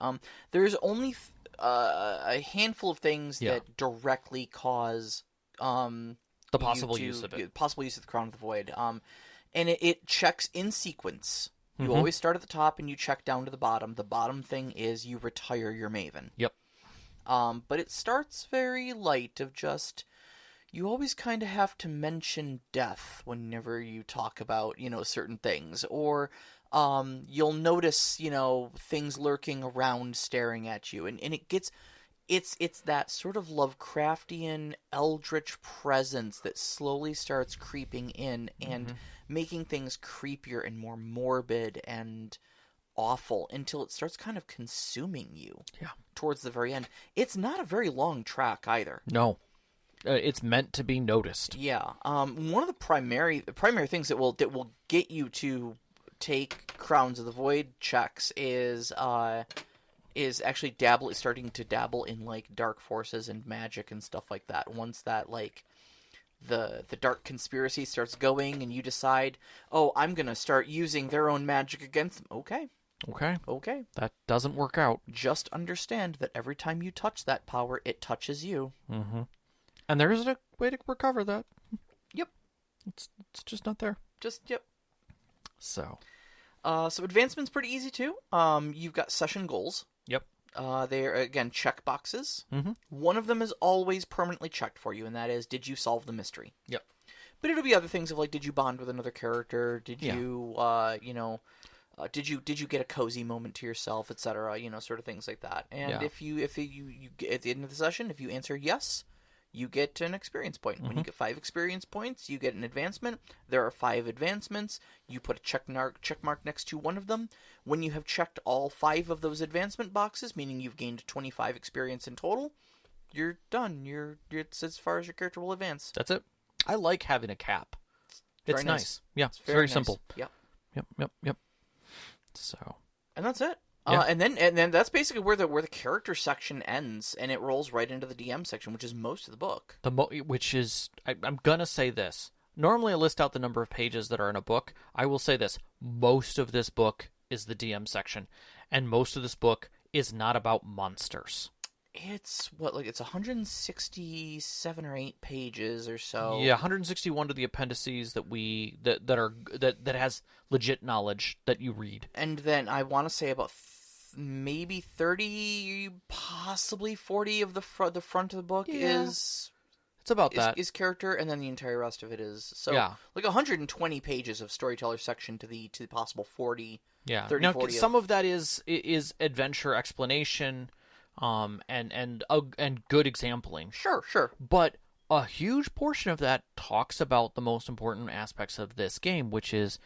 Speaker 1: There's only a handful of things that directly cause
Speaker 2: the possible use of it.
Speaker 1: Possible use of the Crown of the Void. And it checks in sequence. You always start at the top and you check down to the bottom. The bottom thing is you retire your Maven.
Speaker 2: Yep.
Speaker 1: But it starts very light of just... You always kind of have to mention death whenever you talk about, certain things. Or you'll notice, things lurking around staring at you. And it gets... It's that sort of Lovecraftian eldritch presence that slowly starts creeping in and making things creepier and more morbid and awful until it starts kind of consuming you towards the very end. It's not a very long track either.
Speaker 2: No. It's meant to be noticed.
Speaker 1: Yeah. One of the primary things that will get you to take Crowns of the Void checks is actually starting to dabble in like dark forces and magic and stuff like that. Once that like the dark conspiracy starts going and you decide, oh, I'm gonna start using their own magic against them. Okay.
Speaker 2: That doesn't work out.
Speaker 1: Just understand that every time you touch that power, it touches you.
Speaker 2: Mm-hmm. And there is a way to recover that.
Speaker 1: Yep.
Speaker 2: It's just not there.
Speaker 1: Yep.
Speaker 2: So
Speaker 1: advancement's pretty easy too. You've got session goals.
Speaker 2: Yep.
Speaker 1: They are, again, check boxes.
Speaker 2: Mm-hmm.
Speaker 1: One of them is always permanently checked for you, and that is, did you solve the mystery?
Speaker 2: Yep.
Speaker 1: But it'll be other things of, like, did you bond with another character? Did you, did you get a cozy moment to yourself, etc., sort of things like that. And if you at the end of the session, if you answer yes, you get an experience point. When you get 5 experience points, you get an advancement. There are 5 advancements. You put a check mark next to one of them. When you have checked all 5 of those advancement boxes, meaning you've gained 25 experience in total, you're done. It's as far as your character will advance.
Speaker 2: That's it. I like having a cap. It's nice. Yeah, it's very
Speaker 1: nice.
Speaker 2: simple.
Speaker 1: Yep.
Speaker 2: So.
Speaker 1: And that's it. Yeah. And then that's basically where the character section ends, and it rolls right into the DM section, which is most of the book.
Speaker 2: Which is, I'm gonna say this. Normally, I list out the number of pages that are in a book. I will say this: most of this book is the DM section, and most of this book is not about monsters.
Speaker 1: It's it's 167 or 8 pages or so.
Speaker 2: Yeah, 161 to the appendices that has legit knowledge that you read.
Speaker 1: And then I want to say about maybe 30, possibly 40 of the front of the book is...
Speaker 2: It's about that.
Speaker 1: Is character, and then the entire rest of it is... So, like 120 pages of storyteller section to the possible 40, 30,
Speaker 2: now,
Speaker 1: 40
Speaker 2: some of that is adventure explanation... and good exampling.
Speaker 1: Sure.
Speaker 2: But a huge portion of that talks about the most important aspects of this game, which is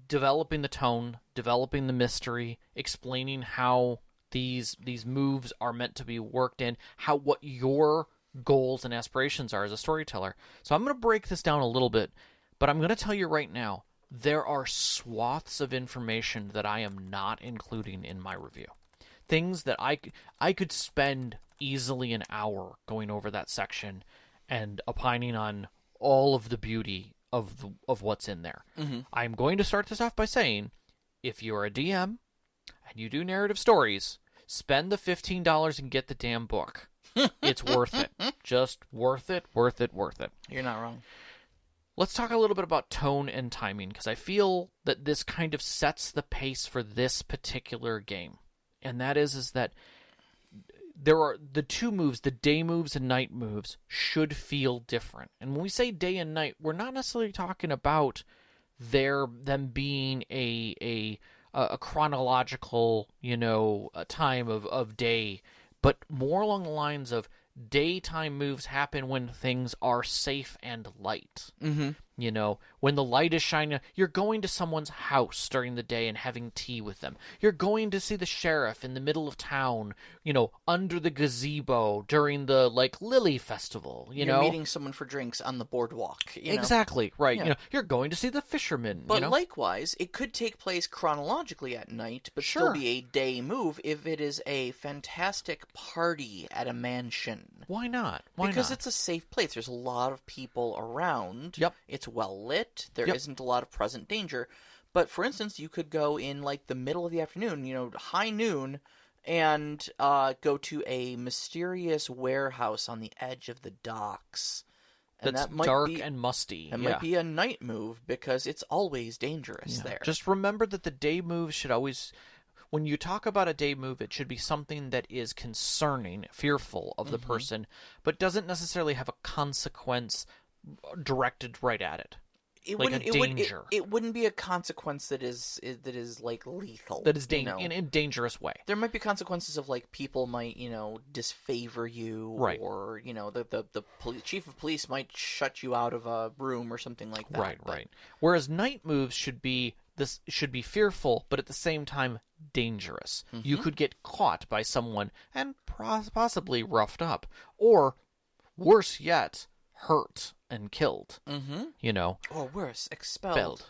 Speaker 2: developing the tone, developing the mystery, explaining how these moves are meant to be worked in, what your goals and aspirations are as a storyteller. So I'm going to break this down a little bit, but I'm going to tell you right now, there are swaths of information that I am not including in my review. Things that I could spend easily an hour going over that section and opining on all of the beauty of what's in there.
Speaker 1: Mm-hmm.
Speaker 2: I'm going to start this off by saying, if you're a DM and you do narrative stories, spend the $15 and get the damn book. It's worth it. Just worth it.
Speaker 1: You're not wrong.
Speaker 2: Let's talk a little bit about tone and timing, because I feel that this kind of sets the pace for this particular game. And that is that there are the 2 moves, the day moves and night moves, should feel different. And when we say day and night, we're not necessarily talking about them being a chronological, a time of day, but more along the lines of daytime moves happen when things are safe and light.
Speaker 1: Mm-hmm.
Speaker 2: You know, when the light is shining, you're going to someone's house during the day and having tea with them. You're going to see the sheriff in the middle of town, you know, under the gazebo during the, like, Lily Festival, you know?
Speaker 1: You're meeting someone for drinks on the boardwalk, you know?
Speaker 2: Exactly, right. Yeah. You know, you're going to see the fishermen,
Speaker 1: but
Speaker 2: you know?
Speaker 1: Likewise, it could take place chronologically at night, but still be a day move if it is a fantastic party at a mansion.
Speaker 2: Why not?
Speaker 1: Because it's a safe place. There's a lot of people around.
Speaker 2: Yep.
Speaker 1: It's well lit. There isn't a lot of present danger. But for instance, you could go in like the middle of the afternoon, you know, high noon, and go to a mysterious warehouse on the edge of the docks. And
Speaker 2: that's dark and musty.
Speaker 1: It might be a night move because it's always dangerous there.
Speaker 2: Just remember that the day move should always... When you talk about a day move, it should be something that is concerning, fearful of the person, but doesn't necessarily have a consequence directed right at it. It
Speaker 1: wouldn't be a consequence that is like lethal.
Speaker 2: That is in a dangerous way.
Speaker 1: There might be consequences of like people might, you know, disfavor you,
Speaker 2: right.
Speaker 1: Or you know the chief of police might shut you out of a room or something like that.
Speaker 2: Right. Whereas night moves should be fearful, but at the same time dangerous. You could get caught by someone and possibly roughed up, or worse yet, hurt and killed. You know,
Speaker 1: or worse, expelled.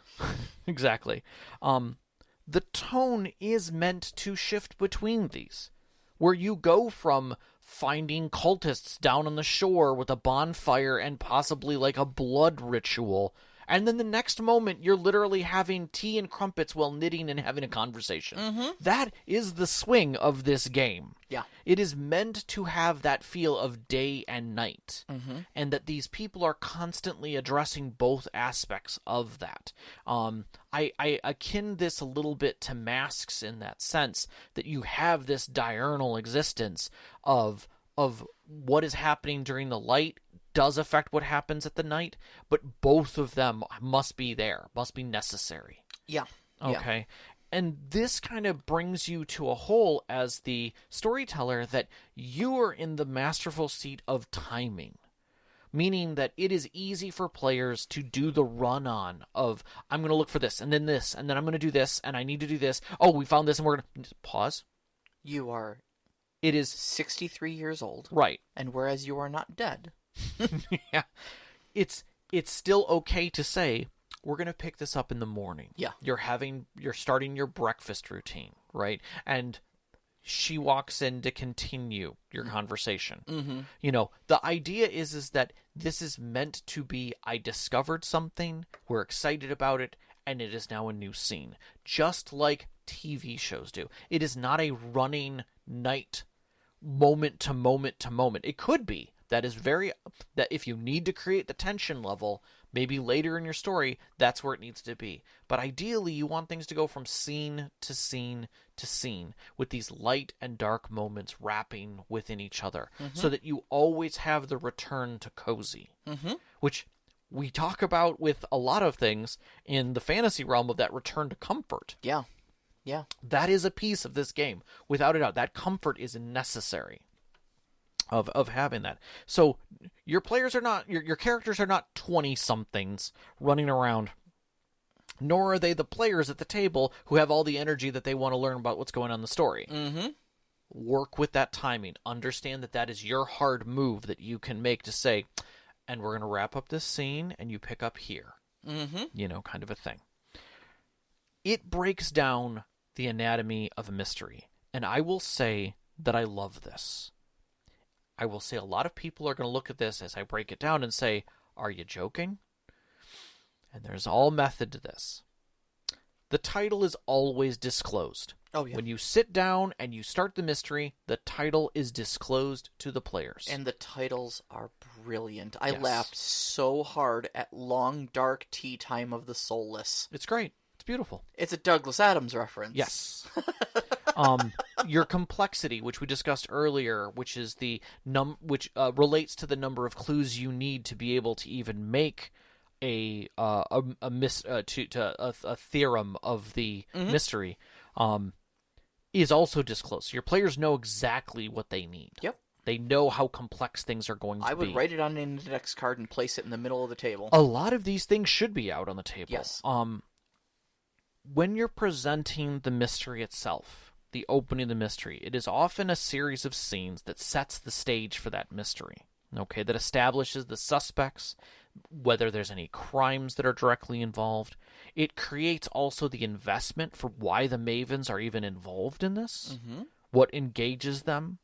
Speaker 2: Exactly. The tone is meant to shift between these, where you go from finding cultists down on the shore with a bonfire and possibly like a blood ritual, and then the next moment, you're literally having tea and crumpets while knitting and having a conversation. That is the swing of this game.
Speaker 1: Yeah.
Speaker 2: It is meant to have that feel of day and night. And that these people are constantly addressing both aspects of that. I akin this a little bit to Masks in that sense, that you have this diurnal existence of what is happening during the light does affect what happens at the night, but both of them must be there, must be necessary.
Speaker 1: Yeah.
Speaker 2: Okay. Yeah. And this kind of brings you to a whole as the storyteller that you are in the masterful seat of timing. Meaning that it is easy for players to do the run-on of, I'm going to look for this, and then I'm going to do this, and I need to do this. Oh, we found this, and we're going to... Pause.
Speaker 1: It is 63 years old.
Speaker 2: Right.
Speaker 1: And whereas you are not dead...
Speaker 2: Yeah, it's still okay to say we're going to pick this up in the morning.
Speaker 1: Yeah,
Speaker 2: you're starting your breakfast routine, right? And she walks in to continue your conversation. You know, the idea is that this is meant to be, I discovered something, we're excited about it, and it is now a new scene, just like TV shows do. It is not a running night, moment to moment to moment. It could be. That if you need to create the tension level, maybe later in your story, that's where it needs to be. But ideally, you want things to go from scene to scene to scene, with these light and dark moments wrapping within each other, so that you always have the return to cozy, which we talk about with a lot of things in the fantasy realm of that return to comfort.
Speaker 1: Yeah.
Speaker 2: That is a piece of this game. Without a doubt, that comfort is necessary. Of having that. So your players are not, your characters are not 20-somethings running around, nor are they the players at the table who have all the energy that they want to learn about what's going on in the story. Work with that timing. Understand that is your hard move that you can make to say, and we're going to wrap up this scene, and you pick up here. You know, kind of a thing. It breaks down the anatomy of a mystery, and I will say that I love this. I will say a lot of people are going to look at this as I break it down and say, are you joking? And there's all method to this. The title is always disclosed.
Speaker 1: Oh, yeah.
Speaker 2: When you sit down and you start the mystery, the title is disclosed to the players.
Speaker 1: And the titles are brilliant. I laughed so hard at Long Dark Tea Time of the Soulless.
Speaker 2: It's great. It's beautiful.
Speaker 1: It's a Douglas Adams reference.
Speaker 2: Yes. Your complexity, which we discussed earlier, which is the which relates to the number of clues you need to be able to even make a theorem of the mystery, is also disclosed. Your players know exactly what they need.
Speaker 1: Yep.
Speaker 2: They know how complex things are going to be.
Speaker 1: I would write it on an index card and place it in the middle of the table.
Speaker 2: A lot of these things should be out on the table.
Speaker 1: Yes.
Speaker 2: When you're presenting the mystery itself, the opening of the mystery, it is often a series of scenes that sets the stage for that mystery. Okay, that establishes the suspects, whether there's any crimes that are directly involved. It creates also the investment for why the Mavens are even involved in this, what engages them.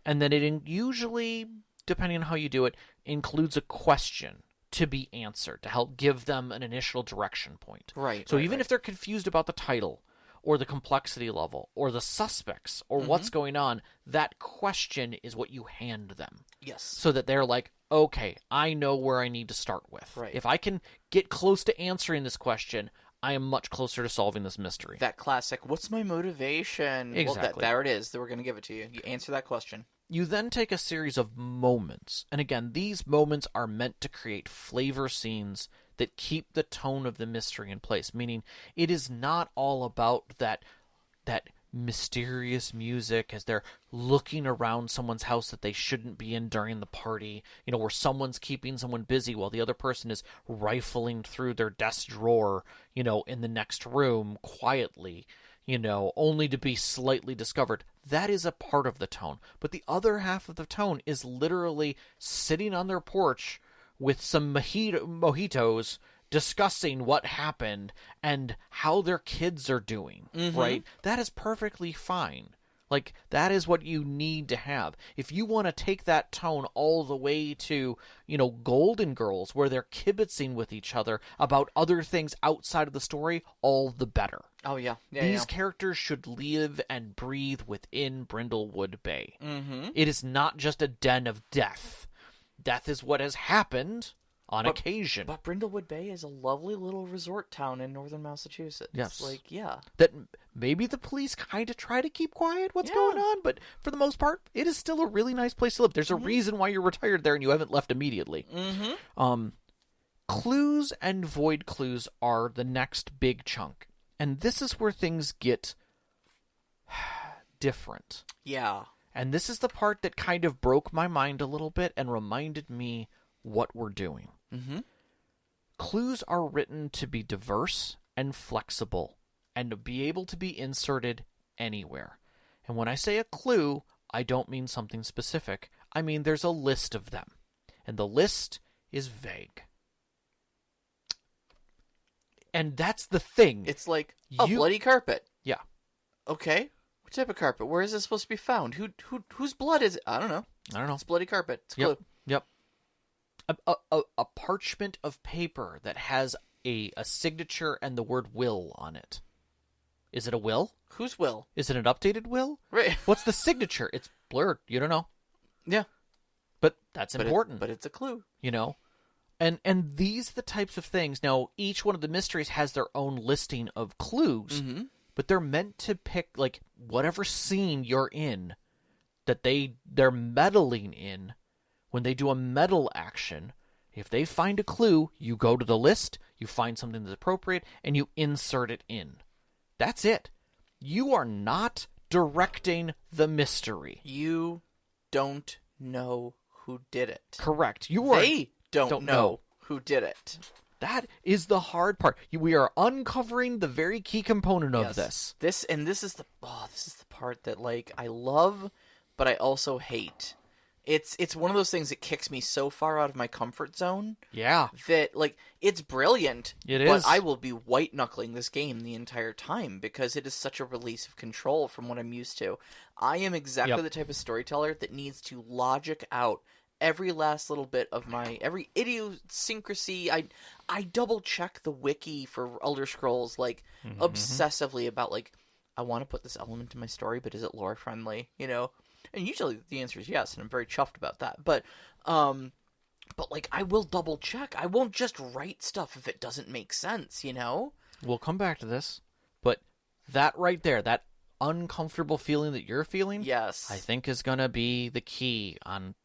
Speaker 2: And then it usually, depending on how you do it, includes a question to be answered to help give them an initial direction point.
Speaker 1: Right.
Speaker 2: So even if they're confused about the title or the complexity level or the suspects or what's going on, that question is what you hand them.
Speaker 1: Yes.
Speaker 2: So that they're like, okay, I know where I need to start with.
Speaker 1: Right.
Speaker 2: If I can get close to answering this question, I am much closer to solving this mystery.
Speaker 1: That classic, what's my motivation?
Speaker 2: Exactly.
Speaker 1: Well, there it is. We're going to give it to you. You answer that question.
Speaker 2: You then take a series of moments. And again, these moments are meant to create flavor scenes that keep the tone of the mystery in place. Meaning, it is not all about that mysterious music as they're looking around someone's house that they shouldn't be in during the party, where someone's keeping someone busy while the other person is rifling through their desk drawer, in the next room quietly, only to be slightly discovered. That is a part of the tone. But the other half of the tone is literally sitting on their porch with some mojitos discussing what happened and how their kids are doing, right? That is perfectly fine. Like, that is what you need to have. If you want to take that tone all the way to, Golden Girls, where they're kibitzing with each other about other things outside of the story, all the better.
Speaker 1: Oh, yeah.
Speaker 2: These characters should live and breathe within Brindlewood Bay. It is not just a den of death. Death is what has happened on occasion.
Speaker 1: But Brindlewood Bay is a lovely little resort town in northern Massachusetts.
Speaker 2: Yes.
Speaker 1: That
Speaker 2: maybe the police kind of try to keep quiet what's going on, but for the most part, it is still a really nice place to live. There's a reason why you're retired there and you haven't left immediately. Clues and void clues are the next big chunk. And this is where things get different.
Speaker 1: Yeah.
Speaker 2: And this is the part that kind of broke my mind a little bit and reminded me what we're doing. Clues are written to be diverse and flexible and to be able to be inserted anywhere. And when I say a clue, I don't mean something specific. I mean there's a list of them. And the list is vague. And that's the thing.
Speaker 1: It's like a bloody carpet.
Speaker 2: Yeah.
Speaker 1: Okay. What type of carpet? Where is this supposed to be found? Whose blood is it? I don't know.
Speaker 2: It's
Speaker 1: bloody carpet. It's a clue.
Speaker 2: Yep. A parchment of paper that has a signature and the word will on it. Is it a will?
Speaker 1: Whose will?
Speaker 2: Is it an updated will?
Speaker 1: Right.
Speaker 2: What's the signature? It's blurred. You don't know.
Speaker 1: Yeah.
Speaker 2: But that's important.
Speaker 1: But it's a clue.
Speaker 2: And these are the types of things. Now, each one of the mysteries has their own listing of clues, but they're meant to pick, like, whatever scene you're in that they're meddling in. When they do a meddle action, if they find a clue, you go to the list, you find something that's appropriate, and you insert it in. That's it. You are not directing the mystery.
Speaker 1: You don't know who did it.
Speaker 2: Correct.
Speaker 1: They don't know who did it.
Speaker 2: That is the hard part. We are uncovering the very key component of this.
Speaker 1: This is the part that, like, I love, but I also hate. It's one of those things that kicks me so far out of my comfort zone.
Speaker 2: Yeah.
Speaker 1: That, like, it's brilliant.
Speaker 2: It
Speaker 1: but
Speaker 2: is.
Speaker 1: I will be white-knuckling this game the entire time because it is such a release of control from what I'm used to. I am exactly the type of storyteller that needs to logic out every last little bit of every idiosyncrasy. I double-check the wiki for Elder Scrolls, like, obsessively about, like, I want to put this element in my story, but is it lore-friendly, And usually the answer is yes, and I'm very chuffed about that. But like, I will double check. I won't just write stuff if it doesn't make sense,
Speaker 2: We'll come back to this, but that right there, that uncomfortable feeling that you're feeling,
Speaker 1: yes,
Speaker 2: I think is going to be the key on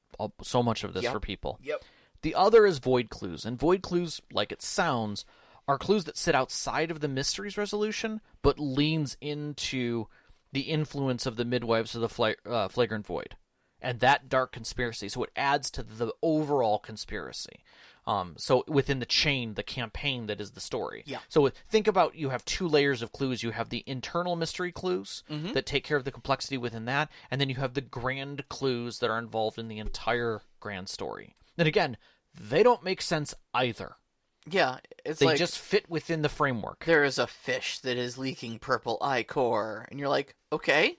Speaker 2: so much of this for people.
Speaker 1: Yep.
Speaker 2: The other is void clues, and void clues, like it sounds, are clues that sit outside of the mystery's resolution, but leans into the influence of the midwives of the flagrant void. and that dark conspiracy. So it adds to the overall conspiracy. So within the chain, the campaign that is the story.
Speaker 1: Yeah.
Speaker 2: So think about, you have 2 layers of clues. You have the internal mystery clues that take care of the complexity within that, and then you have the grand clues that are involved in the entire grand story. And again, they don't make sense either.
Speaker 1: Yeah,
Speaker 2: they just fit within the framework.
Speaker 1: There is a fish that is leaking purple ichor, and you're like, okay.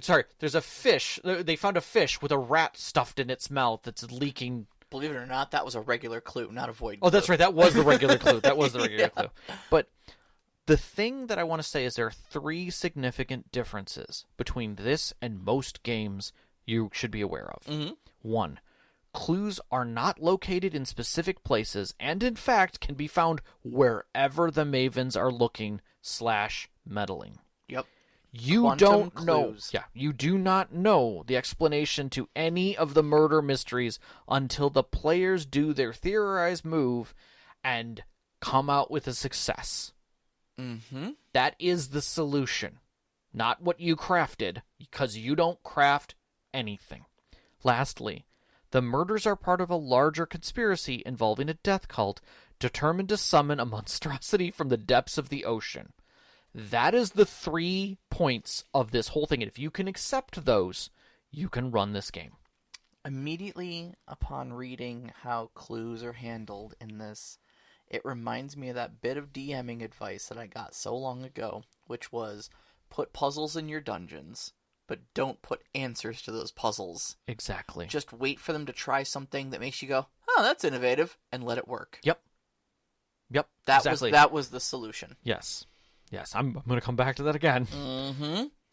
Speaker 2: Sorry, there's a fish. They found a fish with a rat stuffed in its mouth that's leaking.
Speaker 1: Believe it or not, that was a regular clue, not a void clue.
Speaker 2: Oh, that's right. That was the regular clue. That was the regular clue. But the thing that I want to say is there are 3 significant differences between this and most games you should be aware of. 1, clues are not located in specific places, and in fact can be found wherever the Mavens are looking / meddling.
Speaker 1: Yep.
Speaker 2: You
Speaker 1: Quantum
Speaker 2: don't
Speaker 1: clues.
Speaker 2: know. Yeah, you do not know the explanation to any of the murder mysteries until the players do their theorized move and come out with a success. That is the solution, not what you crafted, because you don't craft anything. Lastly, the murders are part of a larger conspiracy involving a death cult determined to summon a monstrosity from the depths of the ocean. That is the 3 points of this whole thing. And if you can accept those, you can run this game.
Speaker 1: Immediately upon reading how clues are handled in this, it reminds me of that bit of DMing advice that I got so long ago, which was put puzzles in your dungeons, but don't put answers to those puzzles.
Speaker 2: Exactly.
Speaker 1: Just wait for them to try something that makes you go, oh, that's innovative, and let it work.
Speaker 2: Yep.
Speaker 1: That was the solution.
Speaker 2: Yes, I'm going to come back to that again.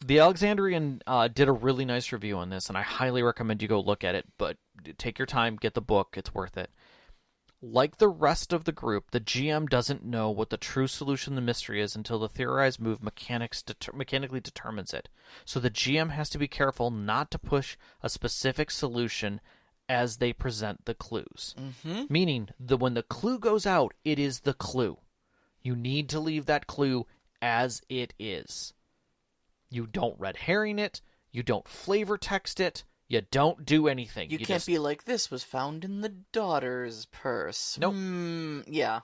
Speaker 2: The Alexandrian did a really nice review on this, and I highly recommend you go look at it, but take your time, get the book, it's worth it. Like the rest of the group, the GM doesn't know what the true solution to the mystery is until the theorized move mechanically determines it. So the GM has to be careful not to push a specific solution as they present the clues. Meaning, when the clue goes out, it is the clue. You need to leave that clue as it is. You don't red herring it. You don't flavor text it. You don't do anything.
Speaker 1: You can't be like, this was found in the daughter's purse.
Speaker 2: Nope.
Speaker 1: Yeah.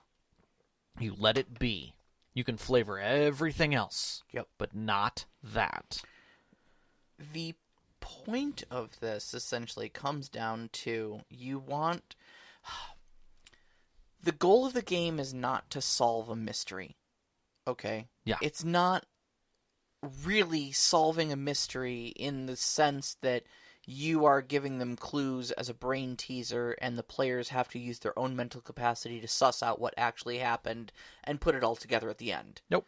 Speaker 2: You let it be. You can flavor everything else.
Speaker 1: Yep.
Speaker 2: But not that.
Speaker 1: The point of this essentially comes down to the goal of the game is not to solve a mystery. Okay?
Speaker 2: Yeah.
Speaker 1: It's not really solving a mystery in the sense that you are giving them clues as a brain teaser and the players have to use their own mental capacity to suss out what actually happened and put it all together at the end.
Speaker 2: Nope.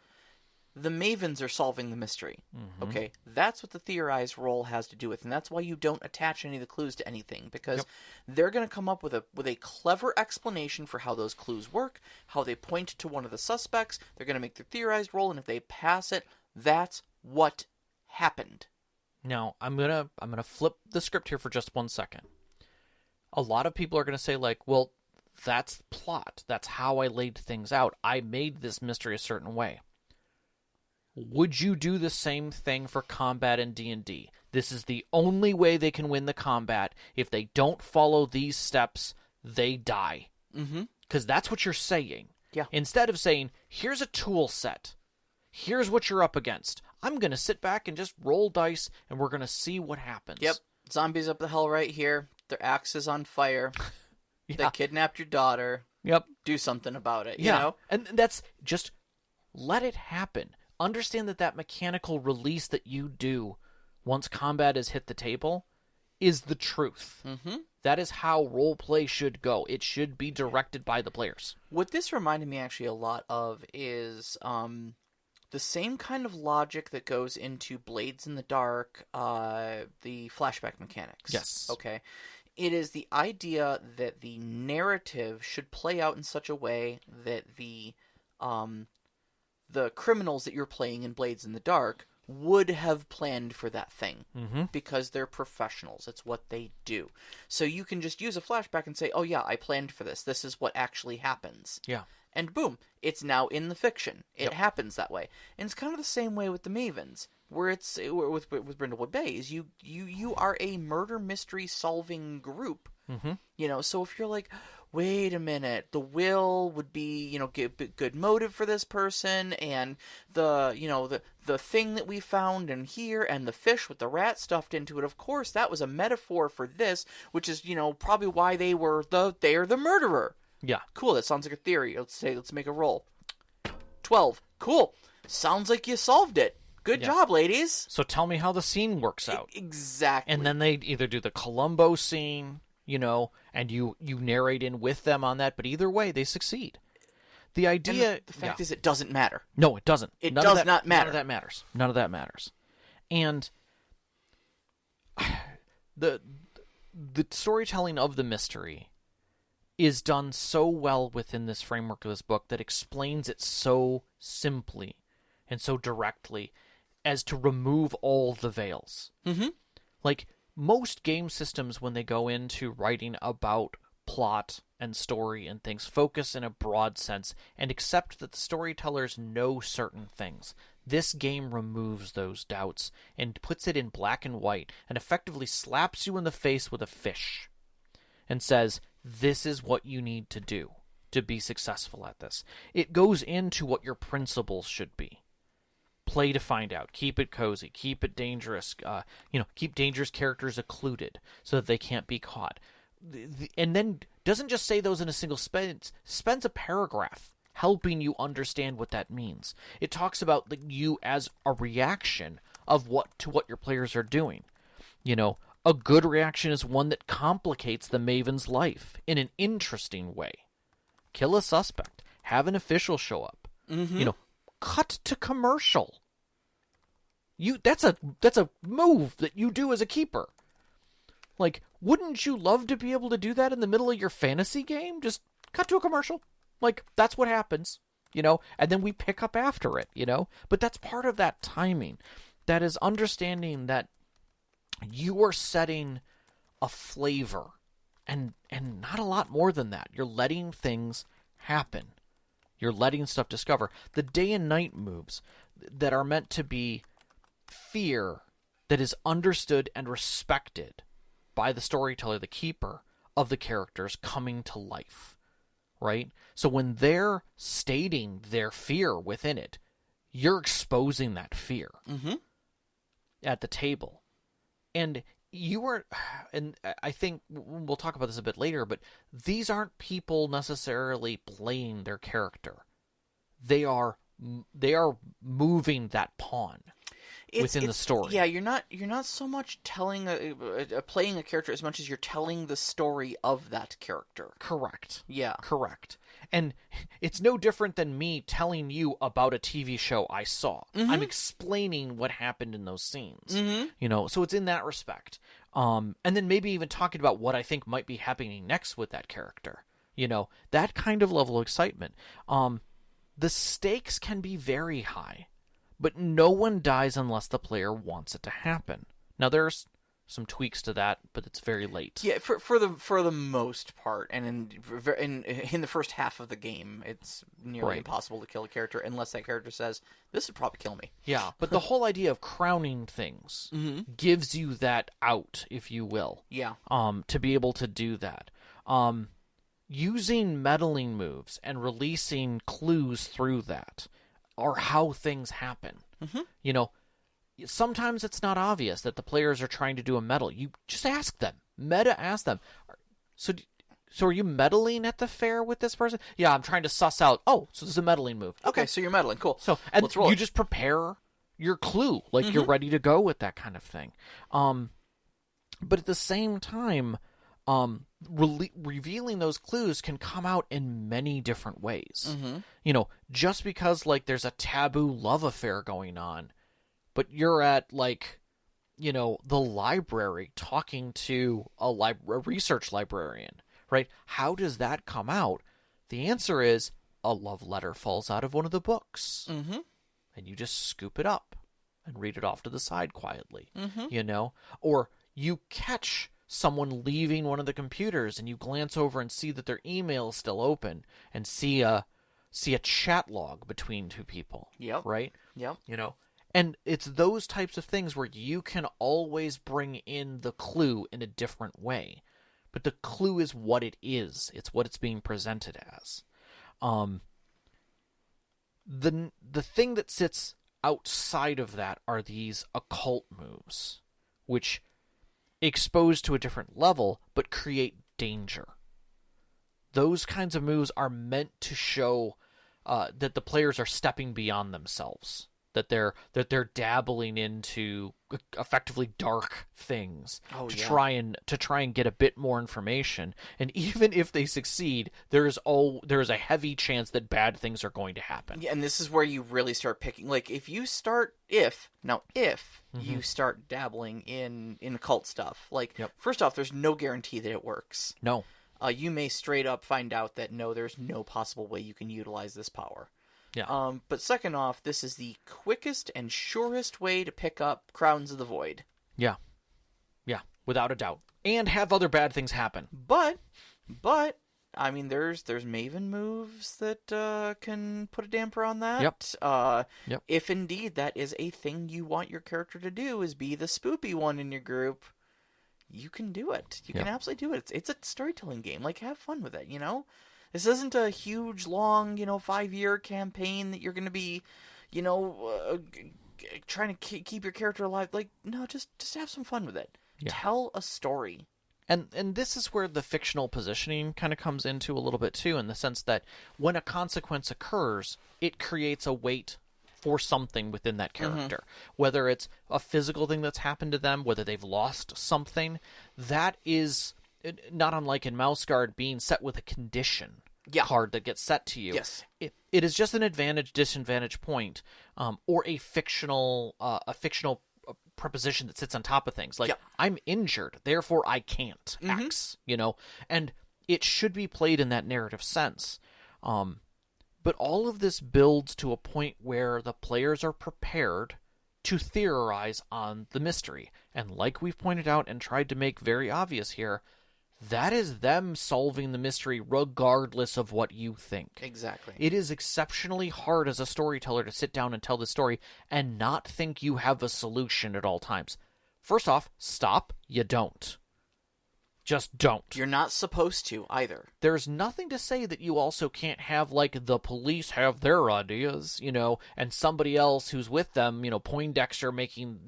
Speaker 1: The Mavens are solving the mystery. Okay? That's what the theorized role has to do with, and that's why you don't attach any of the clues to anything, because they're going to come up with a clever explanation for how those clues work, how they point to one of the suspects. They're going to make their theorized role, and if they pass it, that's what happened.
Speaker 2: Now, I'm gonna flip the script here for just 1 second. A lot of people are going to say, like, well, that's plot. That's how I laid things out. I made this mystery a certain way. Would you do the same thing for combat in D&D? This is the only way they can win the combat. If they don't follow these steps, they die. Because that's what you're saying.
Speaker 1: Yeah.
Speaker 2: Instead of saying, here's a tool set. Here's what you're up against. I'm going to sit back and just roll dice, and we're going to see what happens.
Speaker 1: Yep. Zombies up the hill right here. Their axe is on fire. They kidnapped your daughter.
Speaker 2: Yep.
Speaker 1: Do something about it, you know?
Speaker 2: And that's just, let it happen. Understand that mechanical release that you do once combat has hit the table is the truth. That is how roleplay should go. It should be directed by the players.
Speaker 1: What this reminded me actually a lot of is the same kind of logic that goes into Blades in the Dark, the flashback mechanics.
Speaker 2: Yes.
Speaker 1: Okay. It is the idea that the narrative should play out in such a way that the criminals that you're playing in Blades in the Dark would have planned for that thing because they're professionals. It's what they do. So you can just use a flashback and say, oh yeah, I planned for this. This is what actually happens.
Speaker 2: Yeah. And
Speaker 1: boom, it's now in the fiction. It happens that way. And it's kind of the same way with the Mavens. where it's with Brindlewood Bay is you are a murder mystery solving group.
Speaker 2: Mm-hmm.
Speaker 1: So if you're like, wait a minute, the will would be, good motive for this person, and the thing that we found in here, and the fish with the rat stuffed into it, of course, that was a metaphor for this, which is, probably why they are the murderer.
Speaker 2: Yeah.
Speaker 1: Cool, that sounds like a theory. Let's make a roll. 12. Cool. Sounds like you solved it. Good job, ladies.
Speaker 2: So tell me how the scene works out.
Speaker 1: Exactly.
Speaker 2: And then they either do the Columbo scene, and you narrate in with them on that, but either way, they succeed. The idea...
Speaker 1: The fact is, it doesn't matter.
Speaker 2: No, it doesn't.
Speaker 1: It does not matter.
Speaker 2: None of that matters. None of that matters. And the storytelling of the mystery is done so well within this framework of this book that explains it so simply and so directly as to remove all the veils.
Speaker 1: Mm-hmm.
Speaker 2: Like, most game systems, when they go into writing about plot and story and things, focus in a broad sense and accept that the storytellers know certain things. This game removes those doubts and puts it in black and white and effectively slaps you in the face with a fish and says, this is what you need to do to be successful at this. It goes into what your principles should be. Play to find out. Keep it cozy. Keep it dangerous. Keep dangerous characters occluded so that they can't be caught. And then doesn't just say those in a single spends a paragraph helping you understand what that means. It talks about you as a reaction of what your players are doing. A good reaction is one that complicates the Maven's life in an interesting way. Kill a suspect. Have an official show up.
Speaker 1: Mm-hmm.
Speaker 2: Cut to commercial. That's a move that you do as a keeper. Like, wouldn't you love to be able to do that in the middle of your fantasy game? Just cut to a commercial. Like, that's what happens, and then we pick up after it, But that's part of that timing. That is understanding that you are setting a flavor and not a lot more than that. You're letting things happen. You're letting stuff discover. The day and night moves that are meant to be fear that is understood and respected by the storyteller, the keeper of the characters coming to life, right? So when they're stating their fear within it, you're exposing that fear at the table. And and I think we'll talk about this a bit later, but these aren't people necessarily playing their character. They are moving that pawn within the story.
Speaker 1: Yeah, you're not so much telling playing a character as much as you're telling the story of that character.
Speaker 2: Correct.
Speaker 1: Yeah.
Speaker 2: Correct. And it's no different than me telling you about a TV show I saw.
Speaker 1: Mm-hmm.
Speaker 2: I'm explaining what happened in those scenes.
Speaker 1: Mm-hmm.
Speaker 2: So it's in that respect. And then maybe even talking about what I think might be happening next with that character. That kind of level of excitement. The stakes can be very high, but no one dies unless the player wants it to happen. Now, there's some tweaks to that, but it's very late.
Speaker 1: Yeah, for the most part, and in the first half of the game, it's nearly impossible to kill a character unless that character says, "This would probably kill me."
Speaker 2: Yeah, but the whole idea of crowning things gives you that out, if you will.
Speaker 1: Yeah.
Speaker 2: To be able to do that. Using meddling moves and releasing clues through that are how things happen.
Speaker 1: Mm-hmm.
Speaker 2: Sometimes it's not obvious that the players are trying to do a meddle. You just ask them. Ask them. So are you meddling at the fair with this person? Yeah, I'm trying to suss out. Oh, so this is a meddling move.
Speaker 1: Okay, so you're meddling. Cool.
Speaker 2: So let's roll. You just prepare your clue, like you're ready to go with that kind of thing. But at the same time, revealing those clues can come out in many different ways. Just because there's a taboo love affair going on, but you're at the library talking to a research librarian, right? How does that come out? The answer is a love letter falls out of one of the books, and you just scoop it up and read it off to the side quietly, or you catch someone leaving one of the computers and you glance over and see that their email is still open and see a chat log between two people.
Speaker 1: Yep.
Speaker 2: Right?
Speaker 1: Yep.
Speaker 2: And it's those types of things where you can always bring in the clue in a different way. But the clue is what it is. It's what it's being presented as. The thing that sits outside of that are these occult moves, which expose to a different level, but create danger. Those kinds of moves are meant to show that the players are stepping beyond themselves. That they're dabbling into effectively dark things try and get a bit more information. And even if they succeed, there is a heavy chance that bad things are going to happen.
Speaker 1: Yeah, and this is where you really start picking. Like if you start you start dabbling in occult stuff, like first off, there's no guarantee that it works.
Speaker 2: No.
Speaker 1: You may straight up find out that no, there's no possible way you can utilize this power.
Speaker 2: Yeah.
Speaker 1: But second off, this is the quickest and surest way to pick up Crowns of the Void.
Speaker 2: Yeah. Yeah, without a doubt. And have other bad things happen.
Speaker 1: But I mean, there's Maven moves that can put a damper on that.
Speaker 2: Yep.
Speaker 1: If indeed that is a thing you want your character to do, is be the spoopy one in your group, you can do it. You can absolutely do it. It's a storytelling game. Like, have fun with it, you know? This isn't a huge, long, 5-year campaign that you're going to be, trying to keep your character alive. Like, no, just have some fun with it. Yeah. Tell a story.
Speaker 2: And this is where the fictional positioning kind of comes into a little bit, too, in the sense that when a consequence occurs, it creates a weight for something within that character. Whether it's a physical thing that's happened to them, whether they've lost something, that is not unlike in Mouse Guard being set with a condition card that gets set to you.
Speaker 1: Yes.
Speaker 2: It is just an advantage-disadvantage point, or a fictional preposition that sits on top of things. Like, I'm injured, therefore I can't X, and it should be played in that narrative sense. But all of this builds to a point where the players are prepared to theorize on the mystery. And like we've pointed out and tried to make very obvious here, that is them solving the mystery regardless of what you think.
Speaker 1: Exactly.
Speaker 2: It is exceptionally hard as a storyteller to sit down and tell the story and not think you have a solution at all times. First off, stop. You don't. Just don't.
Speaker 1: You're not supposed to either.
Speaker 2: There's nothing to say that you also can't have, like, the police have their ideas, and somebody else who's with them, Poindexter making,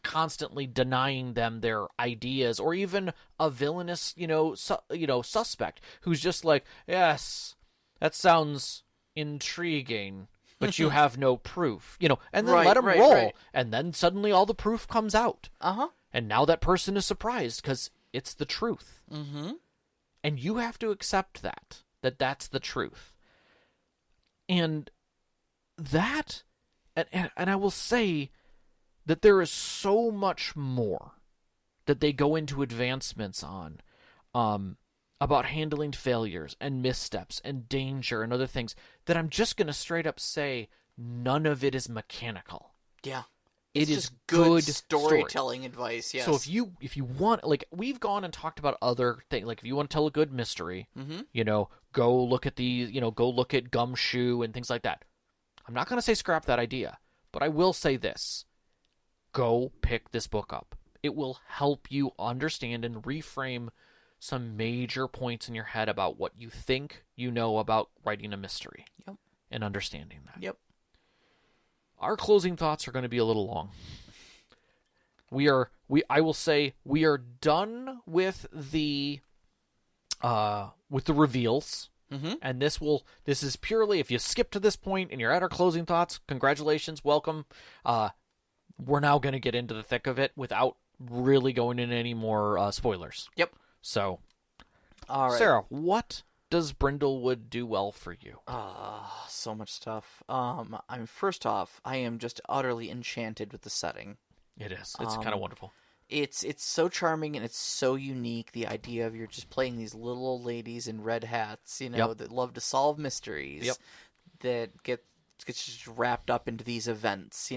Speaker 2: constantly denying them their ideas, or even a villainous, suspect who's just like, yes, that sounds intriguing, but you have no proof, and then let them roll, and then suddenly all the proof comes out. And now that person is surprised because it's the truth. And you have to accept that's the truth. And that, and I will say that there is so much more that they go into advancements on, about handling failures and missteps and danger and other things, that I'm just going to straight up say none of it is mechanical.
Speaker 1: Yeah.
Speaker 2: It
Speaker 1: is
Speaker 2: just
Speaker 1: good storytelling advice, yes.
Speaker 2: So if you want, like, we've gone and talked about other things, like if you want to tell a good mystery, go look at go look at Gumshoe and things like that. I'm not going to say scrap that idea, but I will say this. Go pick this book up. It will help you understand and reframe some major points in your head about what you think you know about writing a mystery.
Speaker 1: Yep.
Speaker 2: And understanding that.
Speaker 1: Yep.
Speaker 2: Our closing thoughts are going to be a little long. I will say we are done with the reveals. And this is purely, if you skip to this point and you're at our closing thoughts, congratulations, welcome. We're now going to get into the thick of it without really going into any more spoilers.
Speaker 1: Yep.
Speaker 2: So,
Speaker 1: all right.
Speaker 2: Sarah, what does Brindlewood do well for you?
Speaker 1: So much stuff. First off, I am just utterly enchanted with the setting.
Speaker 2: It is. It's kind of wonderful.
Speaker 1: It's so charming and it's so unique. The idea of you're just playing these little old ladies in red hats, that love to solve mysteries. That gets just wrapped up into these events.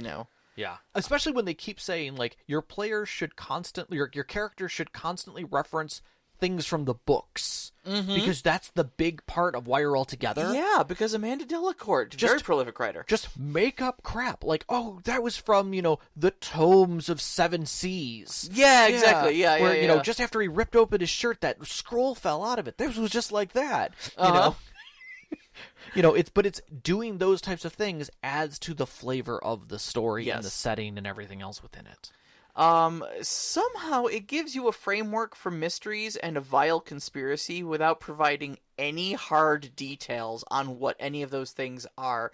Speaker 2: Yeah. Especially when they keep saying, like, your players should constantly, your character should constantly reference things from the books. Because that's the big part of why you're all together.
Speaker 1: Yeah, because Amanda Delacourt, very prolific writer.
Speaker 2: Just make up crap. Like, oh, that was from, the Tomes of Seven Seas.
Speaker 1: Yeah, exactly. Yeah,
Speaker 2: where, just after he ripped open his shirt, that scroll fell out of it. This was just like that. It's doing those types of things adds to the flavor of the story and the setting and everything else within it.
Speaker 1: Somehow it gives you a framework for mysteries and a vile conspiracy without providing any hard details on what any of those things are,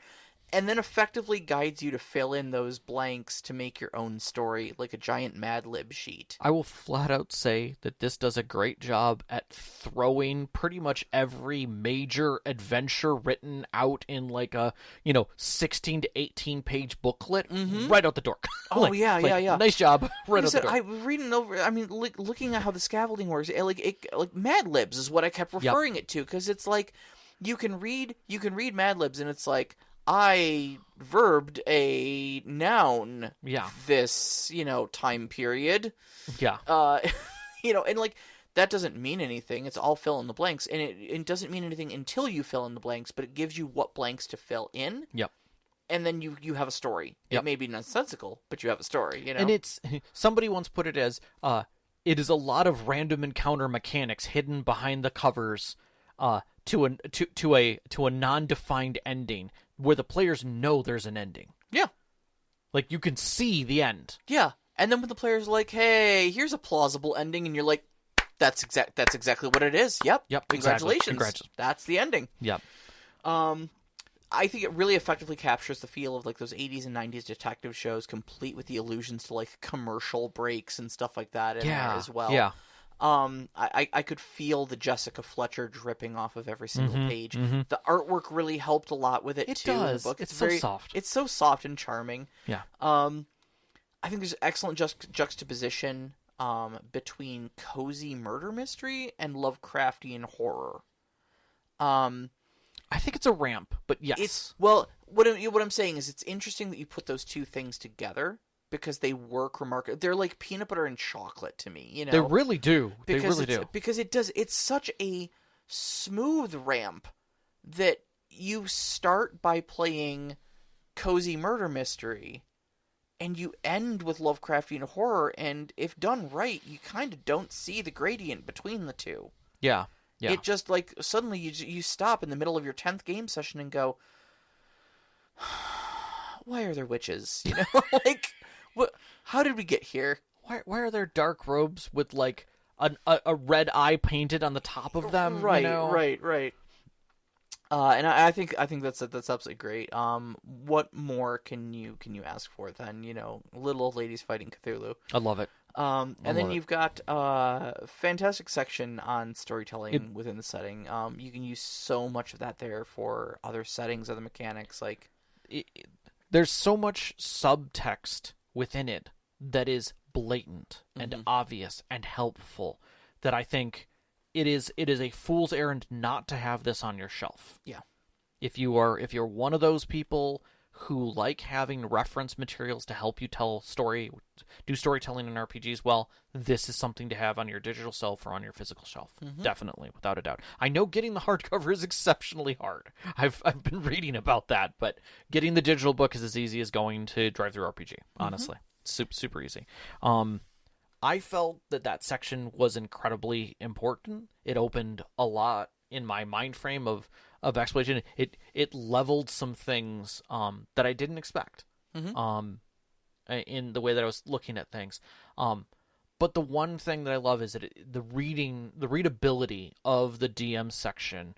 Speaker 1: and then effectively guides you to fill in those blanks to make your own story, like a giant Mad Lib sheet.
Speaker 2: I will flat out say that this does a great job at throwing pretty much every major adventure written out in like a, 16 to 18 page booklet right out the door.
Speaker 1: Oh, yeah.
Speaker 2: Nice job. Right out the door.
Speaker 1: I was reading over, looking at how the scaffolding works, like Mad Libs is what I kept referring it to, because it's like, you can read Mad Libs and it's like, I verbed a noun this, time period.
Speaker 2: Yeah.
Speaker 1: And like, that doesn't mean anything. It's all fill in the blanks. And it doesn't mean anything until you fill in the blanks, but it gives you what blanks to fill in.
Speaker 2: Yep.
Speaker 1: And then you have a story. Yep. It may be nonsensical, but you have a story,
Speaker 2: And somebody once put it as, it is a lot of random encounter mechanics hidden behind the covers, to a non-defined ending, where the players know there's an ending.
Speaker 1: Yeah.
Speaker 2: Like, you can see the end.
Speaker 1: Yeah. And then when the player's like, hey, here's a plausible ending, and you're like, that's exactly what it is. Yep. Congratulations.
Speaker 2: Exactly.
Speaker 1: That's the ending.
Speaker 2: Yep.
Speaker 1: I think it really effectively captures the feel of like those 80s and 90s detective shows, complete with the allusions to like commercial breaks and stuff like that in there as well.
Speaker 2: Yeah.
Speaker 1: I could feel the Jessica Fletcher dripping off of every single page. The artwork really helped a lot with it too.
Speaker 2: It does.
Speaker 1: In the book.
Speaker 2: It's so soft.
Speaker 1: It's so soft and charming.
Speaker 2: Yeah.
Speaker 1: I think there's excellent juxtaposition between cozy murder mystery and Lovecraftian horror.
Speaker 2: I think it's a ramp, but yes.
Speaker 1: What I'm saying is it's interesting that you put those two things together, because they work remarkably. They're like peanut butter and chocolate to me,
Speaker 2: They really do.
Speaker 1: Because it's such a smooth ramp that you start by playing cozy murder mystery, and you end with Lovecraftian horror, and if done right, you kind of don't see the gradient between the two.
Speaker 2: Yeah. Yeah.
Speaker 1: It just, like, suddenly you stop in the middle of your 10th game session and go, why are there witches? Like, what? How did we get here?
Speaker 2: Why are there dark robes with, like, a red eye painted on the top of them?
Speaker 1: Right. And I think that's absolutely great. What more can you ask for than, little old ladies fighting Cthulhu?
Speaker 2: I love it.
Speaker 1: And then you've got a fantastic section on storytelling within the setting. You can use so much of that there for other settings, other mechanics. Like,
Speaker 2: there's so much subtext within it that is blatant and obvious and helpful that I think it is a fool's errand not to have this on your shelf.
Speaker 1: Yeah.
Speaker 2: If you're one of those people who like having reference materials to help you do storytelling in RPGs, well, this is something to have on your digital shelf or on your physical shelf. Definitely, without a doubt. I know getting the hardcover is exceptionally hard. I've been reading about that, but getting the digital book is as easy as going to Drive-Thru RPG, honestly. Super easy. I felt that section was incredibly important. It opened a lot in my mind frame of exploration. It leveled some things that I didn't expect in the way that I was looking at things. But the one thing that I love is that the readability of the DM section,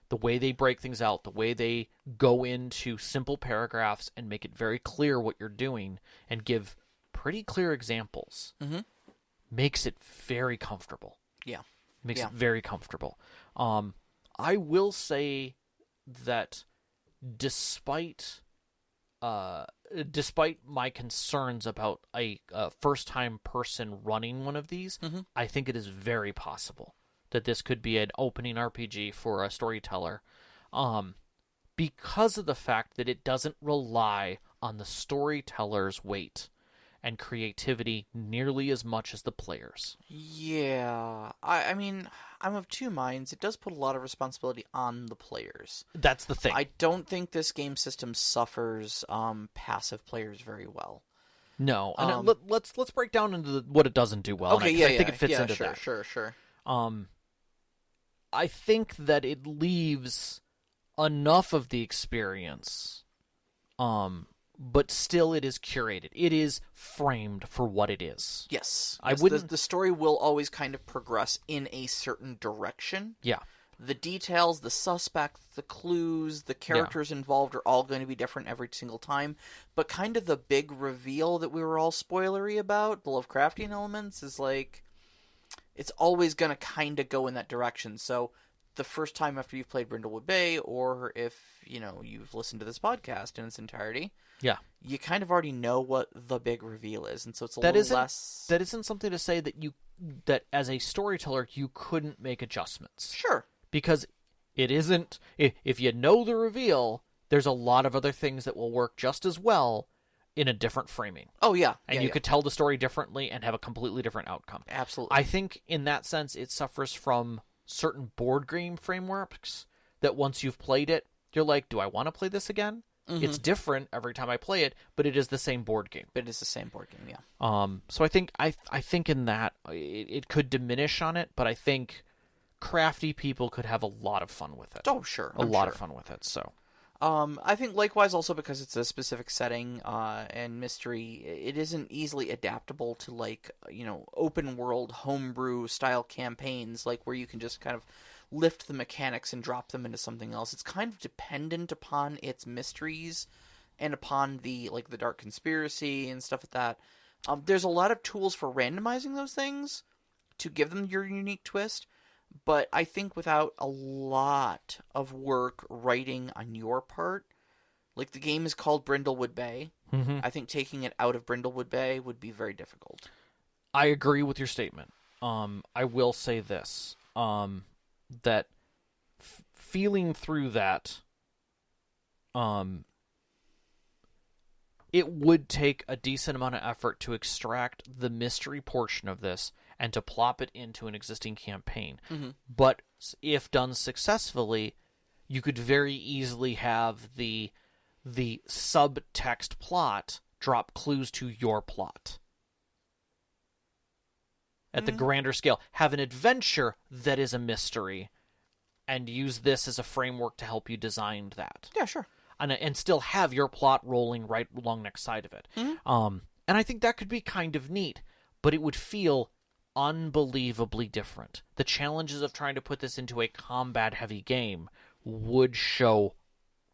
Speaker 2: the way they break things out, the way they go into simple paragraphs and make it very clear what you're doing and give pretty clear examples, makes it very comfortable.
Speaker 1: Yeah.
Speaker 2: Makes it very comfortable. I will say that despite my concerns about a first-time person running one of these, I think it is very possible that this could be an opening RPG for a storyteller, because of the fact that it doesn't rely on the storyteller's weight and creativity nearly as much as the players.
Speaker 1: Yeah. I mean, I'm of two minds. It does put a lot of responsibility on the players.
Speaker 2: That's the thing.
Speaker 1: I don't think this game system suffers passive players very well.
Speaker 2: No. And let's break down into what it doesn't do well.
Speaker 1: Okay,
Speaker 2: I think it fits into that.
Speaker 1: Sure.
Speaker 2: I think that it leaves enough of the experience, but still it is curated. It is framed for what it is.
Speaker 1: Yes. The story will always kind of progress in a certain direction.
Speaker 2: Yeah.
Speaker 1: The details, the suspects, the clues, the characters involved are all going to be different every single time. But kind of the big reveal that we were all spoilery about, the Lovecraftian elements, is like, it's always going to kind of go in that direction. So the first time after you've played Brindlewood Bay, or if, you've listened to this podcast in its entirety, you kind of already know what the big reveal is. And so it's a little less...
Speaker 2: That isn't something to say that as a storyteller, you couldn't make adjustments.
Speaker 1: Sure.
Speaker 2: Because it isn't... If you know the reveal, there's a lot of other things that will work just as well in a different framing.
Speaker 1: Oh, yeah.
Speaker 2: And you could tell the story differently and have a completely different outcome.
Speaker 1: Absolutely.
Speaker 2: I think in that sense, it suffers from certain board game frameworks that once you've played it, you're like, do I want to play this again? Mm-hmm. It's different every time I play it, but it is the same board game.
Speaker 1: Yeah.
Speaker 2: So I think in that, it could diminish on it, but I think crafty people could have a lot of fun with it.
Speaker 1: Oh, sure.
Speaker 2: A lot of fun with it, so...
Speaker 1: I think likewise also because it's a specific setting and mystery, it isn't easily adaptable to open world homebrew style campaigns where you can just kind of lift the mechanics and drop them into something else. It's kind of dependent upon its mysteries and upon the dark conspiracy and stuff like that. There's a lot of tools for randomizing those things to give them your unique twist. But I think without a lot of work writing on your part, the game is called Brindlewood Bay.
Speaker 2: Mm-hmm.
Speaker 1: I think taking it out of Brindlewood Bay would be very difficult.
Speaker 2: I agree with your statement. I will say this, that feeling through that, it would take a decent amount of effort to extract the mystery portion of this and to plop it into an existing campaign.
Speaker 1: Mm-hmm.
Speaker 2: But if done successfully, you could very easily have the subtext plot drop clues to your plot. At the grander scale, have an adventure that is a mystery, and use this as a framework to help you design that.
Speaker 1: Yeah, sure.
Speaker 2: And still have your plot rolling right along next side of it.
Speaker 1: Mm-hmm.
Speaker 2: And I think that could be kind of neat, but it would feel unbelievably different. The challenges of trying to put this into a combat-heavy game would show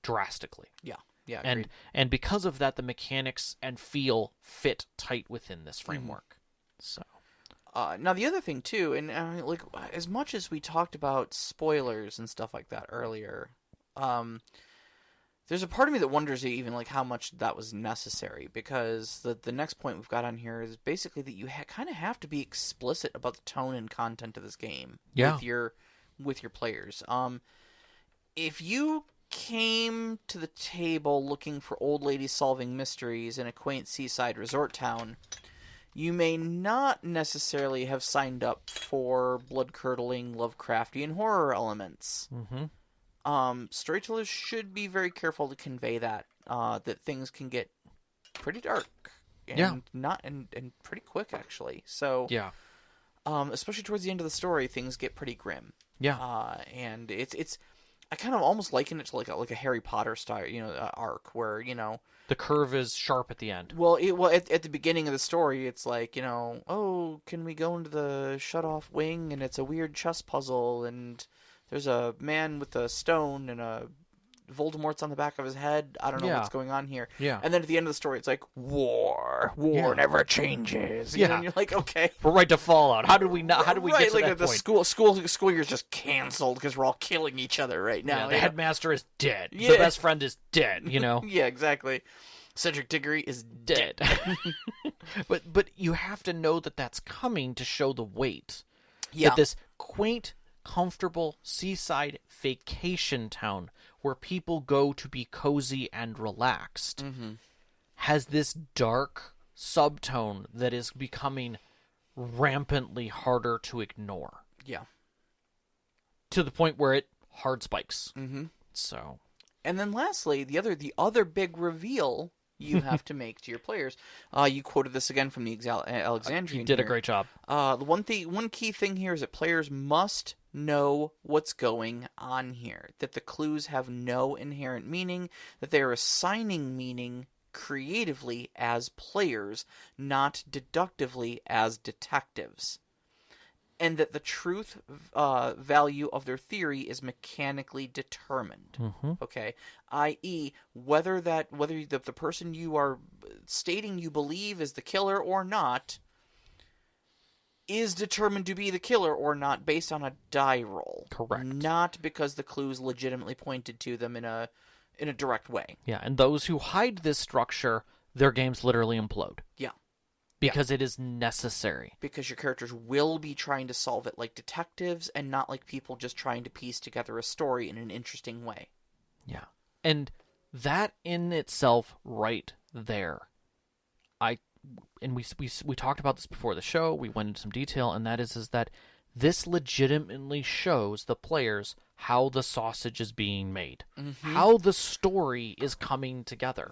Speaker 2: drastically.
Speaker 1: Yeah,
Speaker 2: agreed. And because of that, the mechanics and feel fit tight within this framework. So,
Speaker 1: now the other thing too, and as much as we talked about spoilers and stuff like that earlier, there's a part of me that wonders even how much that was necessary, because the next point we've got on here is basically that you kind of have to be explicit about the tone and content of this game with your players. If you came to the table looking for old ladies solving mysteries in a quaint seaside resort town, you may not necessarily have signed up for blood-curdling Lovecraftian horror elements.
Speaker 2: Mm-hmm.
Speaker 1: Storytellers should be very careful to convey that things can get pretty dark and and pretty quick actually. So especially towards the end of the story, things get pretty grim. And it's I kind of almost liken it to like a Harry Potter style, arc where
Speaker 2: the curve is sharp at the end.
Speaker 1: Well, at the beginning of the story, it's oh, can we go into the shut off wing, and it's a weird chess puzzle, and there's a man with a stone and Voldemort's on the back of his head. I don't know what's going on here.
Speaker 2: Yeah.
Speaker 1: And then at the end of the story, it's war never changes. And you're like, okay,
Speaker 2: we're right to Fallout. How did we get to that
Speaker 1: the
Speaker 2: point?
Speaker 1: School year's just canceled because we're all killing each other right now.
Speaker 2: The headmaster is dead. The best friend is dead.
Speaker 1: Yeah, exactly. Cedric Diggory is dead.
Speaker 2: but you have to know that that's coming to show the weight.
Speaker 1: Yeah.
Speaker 2: That this quaint, comfortable seaside vacation town where people go to be cozy and relaxed has this dark subtone that is becoming rampantly harder to ignore.
Speaker 1: Yeah.
Speaker 2: To the point where it hard spikes.
Speaker 1: Mm-hmm.
Speaker 2: So.
Speaker 1: And then lastly, the other big reveal you have to make to your players. You quoted this again from the Alexandrian.
Speaker 2: You did a great job.
Speaker 1: One key thing here is that players must know what's going on here. That the clues have no inherent meaning. That they are assigning meaning creatively as players, not deductively as detectives. And that the truth value of their theory is mechanically determined.
Speaker 2: Mm-hmm.
Speaker 1: Okay, i.e., whether the person you are stating you believe is the killer or not is determined to be the killer or not based on a die roll.
Speaker 2: Correct.
Speaker 1: Not because the clues legitimately pointed to them in a direct way.
Speaker 2: Yeah, and those who hide this structure, their games literally implode.
Speaker 1: Yeah.
Speaker 2: Because it is necessary.
Speaker 1: Because your characters will be trying to solve it like detectives and not like people just trying to piece together a story in an interesting way.
Speaker 2: Yeah. And that in itself right there, we talked about this before the show, we went into some detail, and that is that this legitimately shows the players how the sausage is being made, how the story is coming together.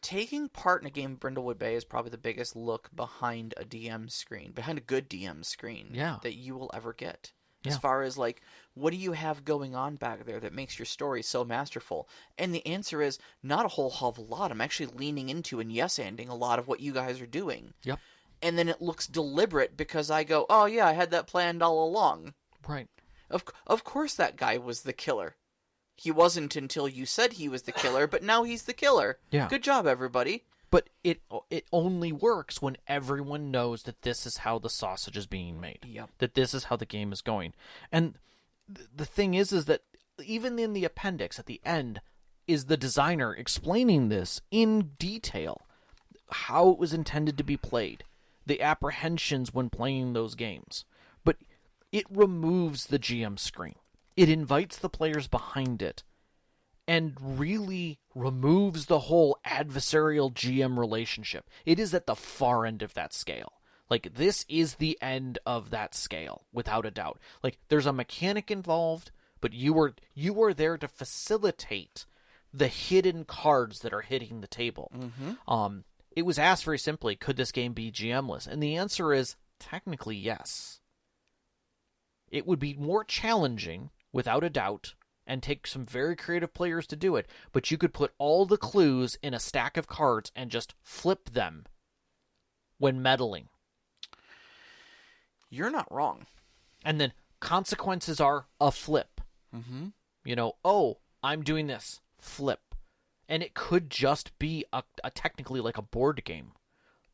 Speaker 1: Taking part in a game of Brindlewood Bay is probably the biggest look behind a DM screen, behind a good DM screen that you will ever get. As far as, like, what do you have going on back there that makes your story so masterful? And the answer is not a whole hell of a lot. I'm actually leaning into and yes-anding a lot of what you guys are doing.
Speaker 2: Yep.
Speaker 1: And then it looks deliberate because I go, oh yeah, I had that planned all along.
Speaker 2: Right.
Speaker 1: Of course that guy was the killer. He wasn't until you said he was the killer, but now he's the killer.
Speaker 2: Yeah.
Speaker 1: Good job, everybody.
Speaker 2: But it only works when everyone knows that this is how the sausage is being made.
Speaker 1: Yep.
Speaker 2: That this is how the game is going. And the thing is that even in the appendix at the end is the designer explaining this in detail. How it was intended to be played. The apprehensions when playing those games. But it removes the GM screen. It invites the players behind it. And really removes the whole adversarial GM relationship. It is at the far end of that scale. Like, this is the end of that scale, without a doubt. Like, there's a mechanic involved, but you are there to facilitate the hidden cards that are hitting the table. Mm-hmm. It was asked very simply, could this game be GM-less? And the answer is, technically, yes. It would be more challenging, without a doubt, and take some very creative players to do it, but you could put all the clues in a stack of cards and just flip them when meddling.
Speaker 1: You're not wrong.
Speaker 2: And then consequences are a flip.
Speaker 1: Mm-hmm.
Speaker 2: You know, oh, I'm doing this. Flip. And it could just be a technically like a board game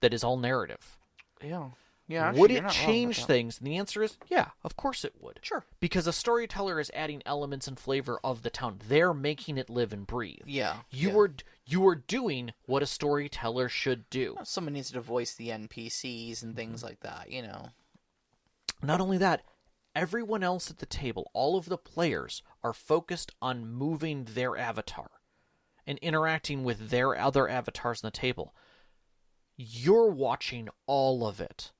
Speaker 2: that is all narrative.
Speaker 1: Yeah. Yeah.
Speaker 2: Would it change things? And the answer is, yeah, of course it would.
Speaker 1: Sure.
Speaker 2: Because a storyteller is adding elements and flavor of the town. They're making it live and breathe.
Speaker 1: Yeah.
Speaker 2: You are doing what a storyteller should do.
Speaker 1: Someone needs to voice the NPCs and things like that, you know.
Speaker 2: Not only that, everyone else at the table, all of the players, are focused on moving their avatar and interacting with their other avatars on the table. You're watching all of it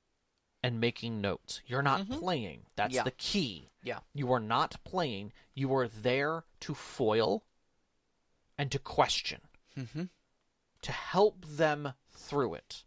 Speaker 2: and making notes. You're not playing. That's the key.
Speaker 1: Yeah.
Speaker 2: You are not playing. You are there to foil and to question.
Speaker 1: Mm-hmm.
Speaker 2: To help them through it.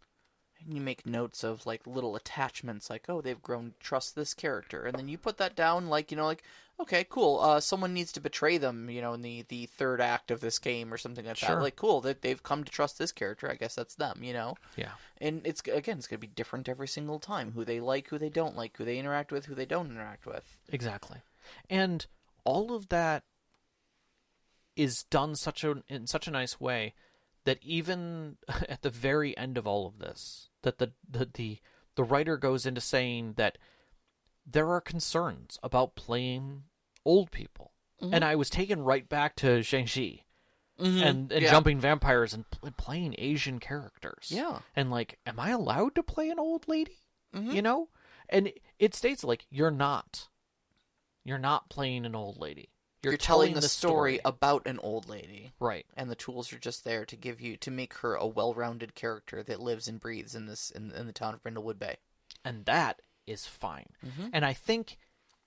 Speaker 1: And you make notes of, like, little attachments, like, oh, they've grown to trust this character. And then you put that down, like, you know, like, okay, cool, someone needs to betray them, you know, in the third act of this game or something like that. Like, cool, they've come to trust this character. I guess that's them, you know?
Speaker 2: Yeah.
Speaker 1: And it's going to be different every single time. Who they like, who they don't like, who they interact with, who they don't interact with.
Speaker 2: Exactly. And all of that is done in such a nice way that even at the very end of all of this, that the writer goes into saying that there are concerns about playing old people. Mm-hmm. And I was taken right back to Shang-Chi and jumping vampires and playing Asian characters.
Speaker 1: Yeah.
Speaker 2: And like, am I allowed to play an old lady?
Speaker 1: Mm-hmm.
Speaker 2: You know? And it states like, you're not playing an old lady.
Speaker 1: You're telling the story about an old lady.
Speaker 2: Right.
Speaker 1: And the tools are just there to make her a well-rounded character that lives and breathes in the town of Brindlewood Bay.
Speaker 2: And that is fine. Mm-hmm. And I think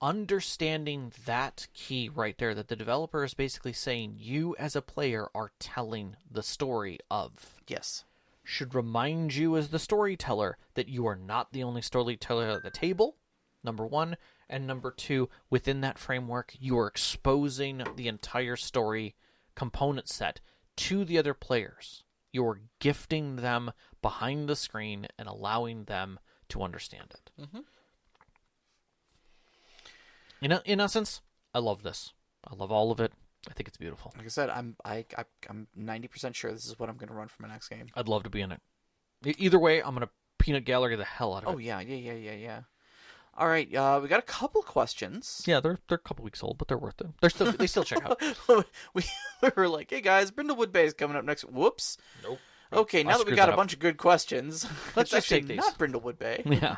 Speaker 2: understanding that key right there, that the developer is basically saying you as a player are telling the story of.
Speaker 1: Yes.
Speaker 2: Should remind you as the storyteller that you are not the only storyteller at the table, number one. And number two, within that framework, you are exposing the entire story component set to the other players. You are gifting them behind the screen and allowing them to understand it. Mm-hmm. In essence, I love this. I love all of it. I think it's beautiful.
Speaker 1: Like I said, I'm 90% sure this is what I'm going to run for my next game.
Speaker 2: I'd love to be in it. Either way, I'm going to peanut gallery the hell out of it.
Speaker 1: Oh, yeah. All right, we got a couple questions.
Speaker 2: Yeah, they're a couple weeks old, but they're worth it. They still check out.
Speaker 1: we were like, hey guys, Brindlewood Bay is coming up next. Whoops.
Speaker 2: Nope.
Speaker 1: Okay, now that we got a bunch of good questions,
Speaker 2: let's just take these.
Speaker 1: Not Brindlewood Bay.
Speaker 2: Yeah.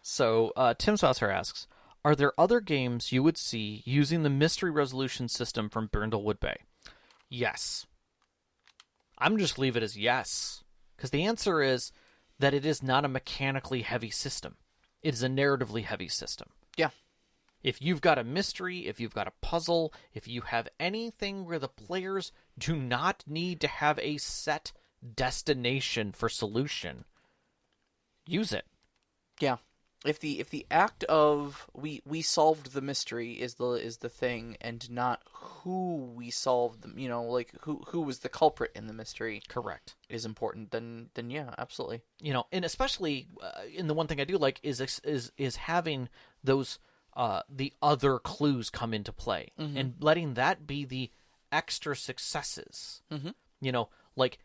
Speaker 2: So Tim Saucer asks, are there other games you would see using the mystery resolution system from Brindlewood Bay? Yes. I'm just leave it as yes, because the answer is that it is not a mechanically heavy system. It is a narratively heavy system.
Speaker 1: Yeah.
Speaker 2: If you've got a mystery, if you've got a puzzle, if you have anything where the players do not need to have a set destination for solution, use it.
Speaker 1: Yeah. If the act of we solved the mystery is the thing, and not who we solved them, like who was the culprit in the mystery.
Speaker 2: Correct.
Speaker 1: Is important. Then yeah, absolutely.
Speaker 2: And especially in the one thing I do like is having those the other clues come into play, mm-hmm. and letting that be the extra successes. Mm-hmm. Like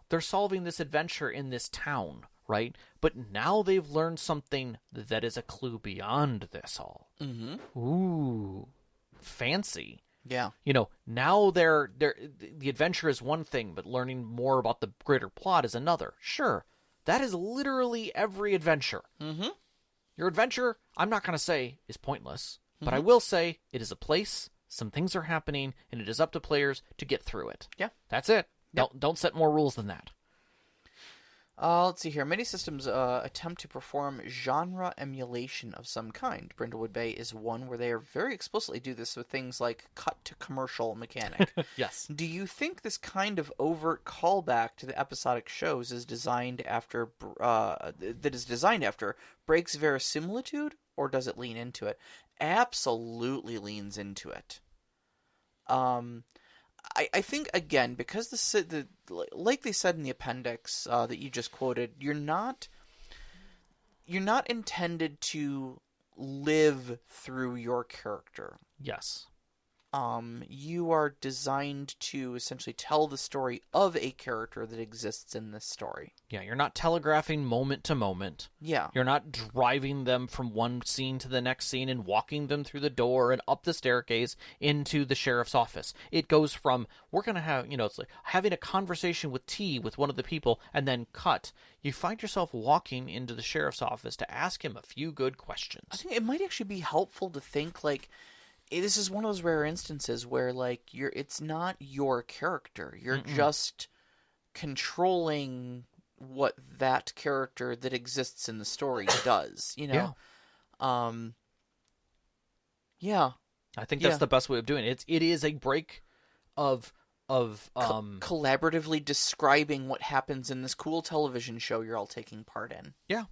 Speaker 2: they're solving this adventure in this town. Right? But now they've learned something that is a clue beyond this all. Mm-hmm. Ooh, fancy.
Speaker 1: Yeah.
Speaker 2: Now the adventure is one thing, but learning more about the greater plot is another. Sure, that is literally every adventure. Mm-hmm. Your adventure, I'm not going to say, is pointless, mm-hmm. but I will say it is a place, some things are happening, and it is up to players to get through it.
Speaker 1: Yeah.
Speaker 2: That's it. Yep. Don't set more rules than that.
Speaker 1: Let's see here. Many systems attempt to perform genre emulation of some kind. Brindlewood Bay is one where they are very explicitly do this with things like cut-to-commercial mechanic.
Speaker 2: Yes.
Speaker 1: Do you think this kind of overt callback to the episodic shows is designed after breaks verisimilitude, or does it lean into it? Absolutely leans into it. I think, again, because the like they said in the appendix that you just quoted, you're not intended to live through your character.
Speaker 2: Yes.
Speaker 1: You are designed to essentially tell the story of a character that exists in this story.
Speaker 2: Yeah, you're not telegraphing moment to moment.
Speaker 1: Yeah.
Speaker 2: You're not driving them from one scene to the next scene and walking them through the door and up the staircase into the sheriff's office. It goes from, we're going to have, it's like having a conversation with T with one of the people and then cut. You find yourself walking into the sheriff's office to ask him a few good questions.
Speaker 1: I think it might actually be helpful to think, like, this is one of those rare instances where, like, it's not your character. You're just controlling what that character that exists in the story does,
Speaker 2: Yeah.
Speaker 1: Yeah.
Speaker 2: I think that's the best way of doing it. It is a break of
Speaker 1: collaboratively describing what happens in this cool television show you're all taking part in.
Speaker 2: Yeah.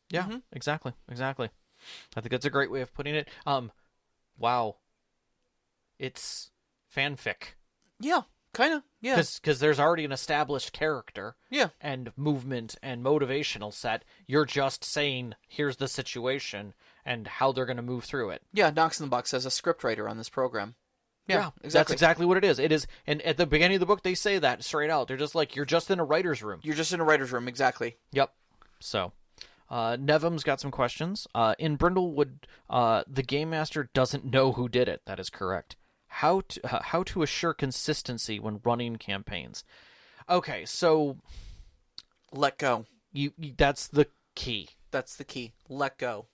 Speaker 2: Yeah, mm-hmm. Exactly. I think that's a great way of putting it. Wow. It's fanfic.
Speaker 1: Yeah, kind of. Yeah.
Speaker 2: Because there's already an established character.
Speaker 1: Yeah.
Speaker 2: And movement and motivational set. You're just saying, here's the situation and how they're going to move through it.
Speaker 1: Yeah, Knox in the Box says a scriptwriter on this program. Yeah, exactly.
Speaker 2: That's exactly what it is. It is, and at the beginning of the book, they say that straight out. They're just like, you're just in a writer's room.
Speaker 1: You're just in a writer's room, exactly.
Speaker 2: Yep. So... Nevum's got some questions. In Brindlewood, the Game Master doesn't know who did it. That is correct. How to assure consistency when running campaigns. Okay, so...
Speaker 1: Let go.
Speaker 2: That's the key.
Speaker 1: That's the key. Let go.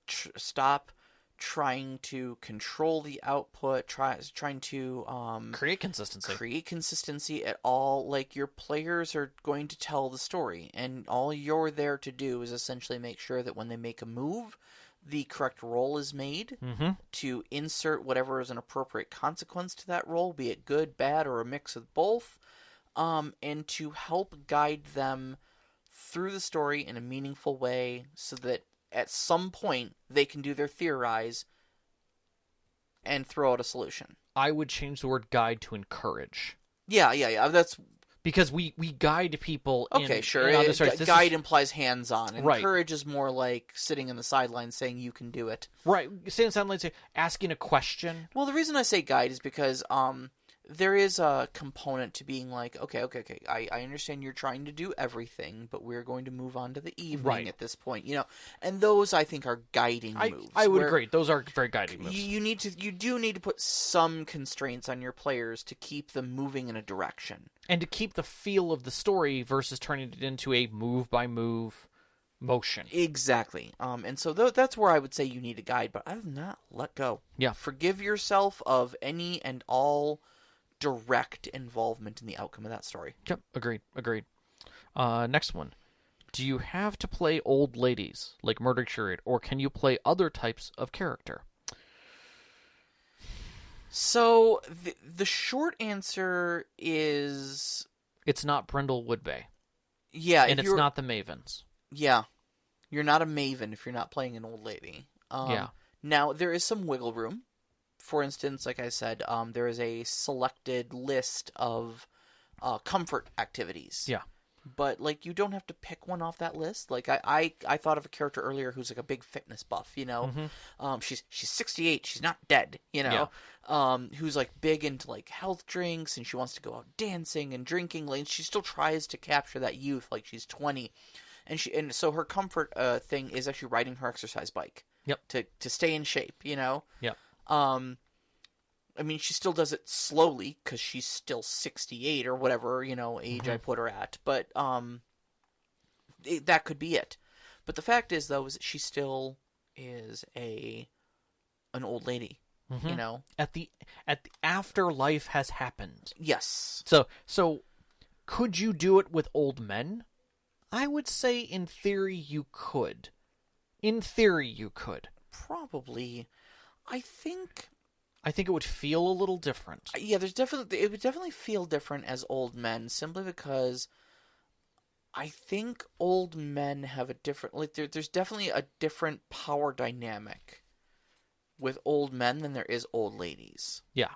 Speaker 1: Stop trying to control the output, trying to
Speaker 2: create consistency
Speaker 1: at all. Like, your players are going to tell the story, and all you're there to do is essentially make sure that when they make a move, the correct roll is made to insert whatever is an appropriate consequence to that roll, be it good, bad, or a mix of both, and to help guide them through the story in a meaningful way so that at some point they can do their theorize and throw out a solution.
Speaker 2: I would change the word guide to encourage.
Speaker 1: Yeah. That's
Speaker 2: because we guide people.
Speaker 1: Okay, sure. Guide implies hands-on. And
Speaker 2: right.
Speaker 1: Encourage is more like sitting in the sidelines saying you can do it.
Speaker 2: Right. Sitting in the sidelines, asking a question.
Speaker 1: Well, the reason I say guide is because there is a component to being like, okay. I understand you're trying to do everything, but we're going to move on to the evening at this point, And those, I think, are guiding moves.
Speaker 2: I would agree. Those are very guiding moves.
Speaker 1: You do need to put some constraints on your players to keep them moving in a direction.
Speaker 2: And to keep the feel of the story versus turning it into a move-by-move motion.
Speaker 1: Exactly. And so that's where I would say you need a guide, but other than that, let go.
Speaker 2: Yeah.
Speaker 1: Forgive yourself of any and all direct involvement in the outcome of that story.
Speaker 2: Yep, agreed. Next one. Do you have to play old ladies, like Murder Chariot, or can you play other types of character?
Speaker 1: So, the short answer is...
Speaker 2: It's not Brindlewood Bay.
Speaker 1: Yeah.
Speaker 2: And it's not the Mavens.
Speaker 1: Yeah. You're not a maven if you're not playing an old lady.
Speaker 2: Yeah.
Speaker 1: Now, there is some wiggle room. For instance, like I said, there is a selected list of comfort activities.
Speaker 2: Yeah.
Speaker 1: But, like, you don't have to pick one off that list. Like, I thought of a character earlier who's, like, a big fitness buff, She's 68. She's not dead,
Speaker 2: Yeah.
Speaker 1: Who's, like, big into, like, health drinks, and she wants to go out dancing and drinking. Like, and she still tries to capture that youth, like she's 20. And so her comfort thing is actually riding her exercise bike.
Speaker 2: Yep.
Speaker 1: To stay in shape,
Speaker 2: Yep.
Speaker 1: I mean, she still does it slowly because she's still 68 or whatever, age I put her at. But that could be it. But the fact is, though, is that she still is an old lady.
Speaker 2: At the afterlife has happened.
Speaker 1: Yes.
Speaker 2: So could you do it with old men? I would say in theory you could.
Speaker 1: Probably. I think
Speaker 2: it would feel a little different.
Speaker 1: Yeah, it would definitely feel different as old men, simply because I think old men have a different, there's definitely a different power dynamic with old men than there is old ladies.
Speaker 2: Yeah.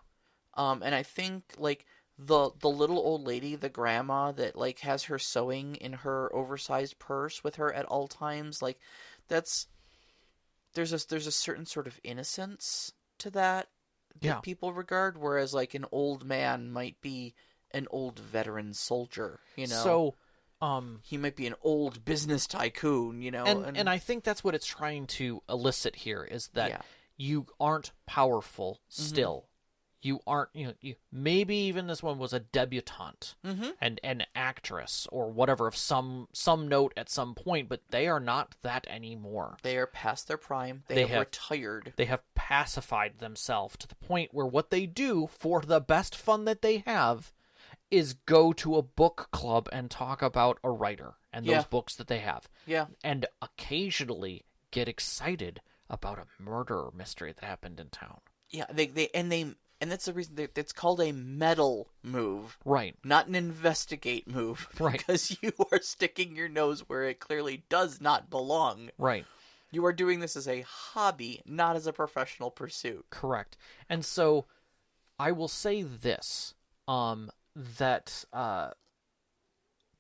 Speaker 1: And I think, like, the little old lady, the grandma that, like, has her sewing in her oversized purse with her at all times, like, there's a certain sort of innocence to that people regard, whereas, like, an old man might be an old veteran soldier,
Speaker 2: So,
Speaker 1: he might be an old business tycoon,
Speaker 2: And I think that's what it's trying to elicit here, is that you aren't powerful still. You aren't, you maybe even this one was a debutante and an actress or whatever of some note at some point, but they are not that anymore.
Speaker 1: They are past their prime. They have retired.
Speaker 2: They have pacified themselves to the point where what they do for the best fun that they have is go to a book club and talk about a writer and those books that they have.
Speaker 1: Yeah.
Speaker 2: And occasionally get excited about a murder mystery that happened in town.
Speaker 1: Yeah, and that's the reason it's called a meddle move.
Speaker 2: Right.
Speaker 1: Not an investigate move.
Speaker 2: Right.
Speaker 1: Because you are sticking your nose where it clearly does not belong.
Speaker 2: Right.
Speaker 1: You are doing this as a hobby, not as a professional pursuit.
Speaker 2: Correct. And so I will say this, that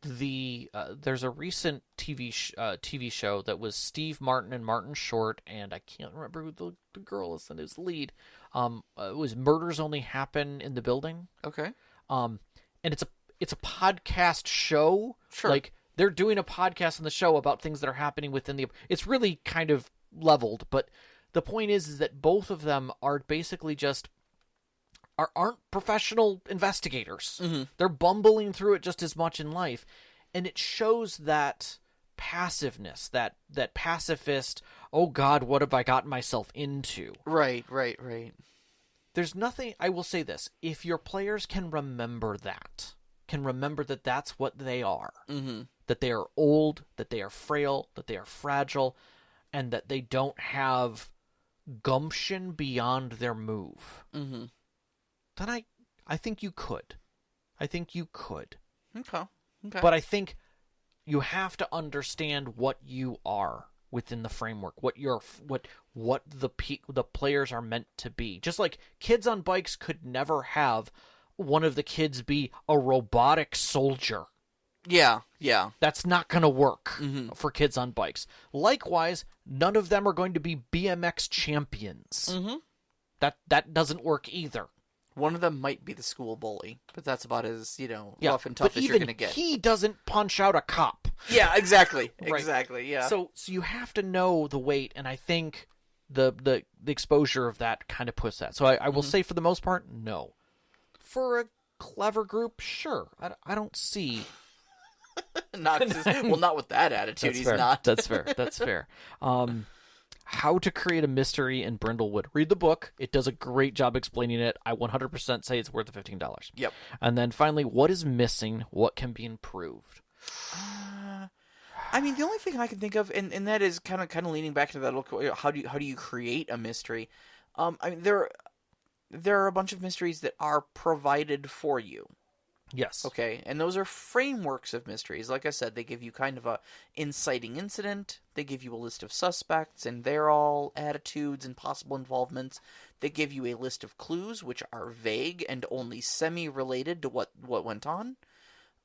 Speaker 2: there's a recent TV show that was Steve Martin and Martin Short, and I can't remember who the girl is that is lead. It was Murders Only Happen in the Building.
Speaker 1: Okay.
Speaker 2: And it's a podcast show.
Speaker 1: Sure.
Speaker 2: Like, they're doing a podcast on the show about things that are happening within the... It's really kind of leveled, but the point is that both of them are basically just... aren't professional investigators.
Speaker 1: Mm-hmm.
Speaker 2: They're bumbling through it just as much in life. And it shows that passiveness, that pacifist, oh God, what have I gotten myself into?
Speaker 1: Right.
Speaker 2: There's nothing, I will say this, if your players can remember that that's what they are, that they are old, that they are frail, that they are fragile, and that they don't have gumption beyond their move, then I think you could.
Speaker 1: Okay.
Speaker 2: But I think you have to understand what you are within the framework, what the players are meant to be. Just like Kids on Bikes could never have one of the kids be a robotic soldier.
Speaker 1: Yeah.
Speaker 2: That's not going to work for Kids on Bikes. Likewise, none of them are going to be BMX champions. That doesn't work either.
Speaker 1: One of them might be the school bully, but that's about as, rough and tough as you're going to get.
Speaker 2: He doesn't punch out a cop.
Speaker 1: Yeah, exactly.
Speaker 2: Right.
Speaker 1: Exactly, yeah.
Speaker 2: So you have to know the weight, and I think the exposure of that kind of puts that. So I will say for the most part, no. For a clever group, sure. I don't see...
Speaker 1: not with that attitude, he's
Speaker 2: fair.
Speaker 1: not.
Speaker 2: That's fair. How to create a mystery in Brindlewood. Read the book. It does a great job explaining it. I 100% say it's worth the $15.
Speaker 1: Yep.
Speaker 2: And then finally, what is missing? What can be improved?
Speaker 1: The only thing I can think of, and that is kind of leaning back to that. How do you create a mystery? There are a bunch of mysteries that are provided for you.
Speaker 2: Yes.
Speaker 1: Okay, and those are frameworks of mysteries. Like I said, they give you kind of a inciting incident. They give you a list of suspects and their all attitudes and possible involvements. They give you a list of clues, which are vague and only semi-related to what went on.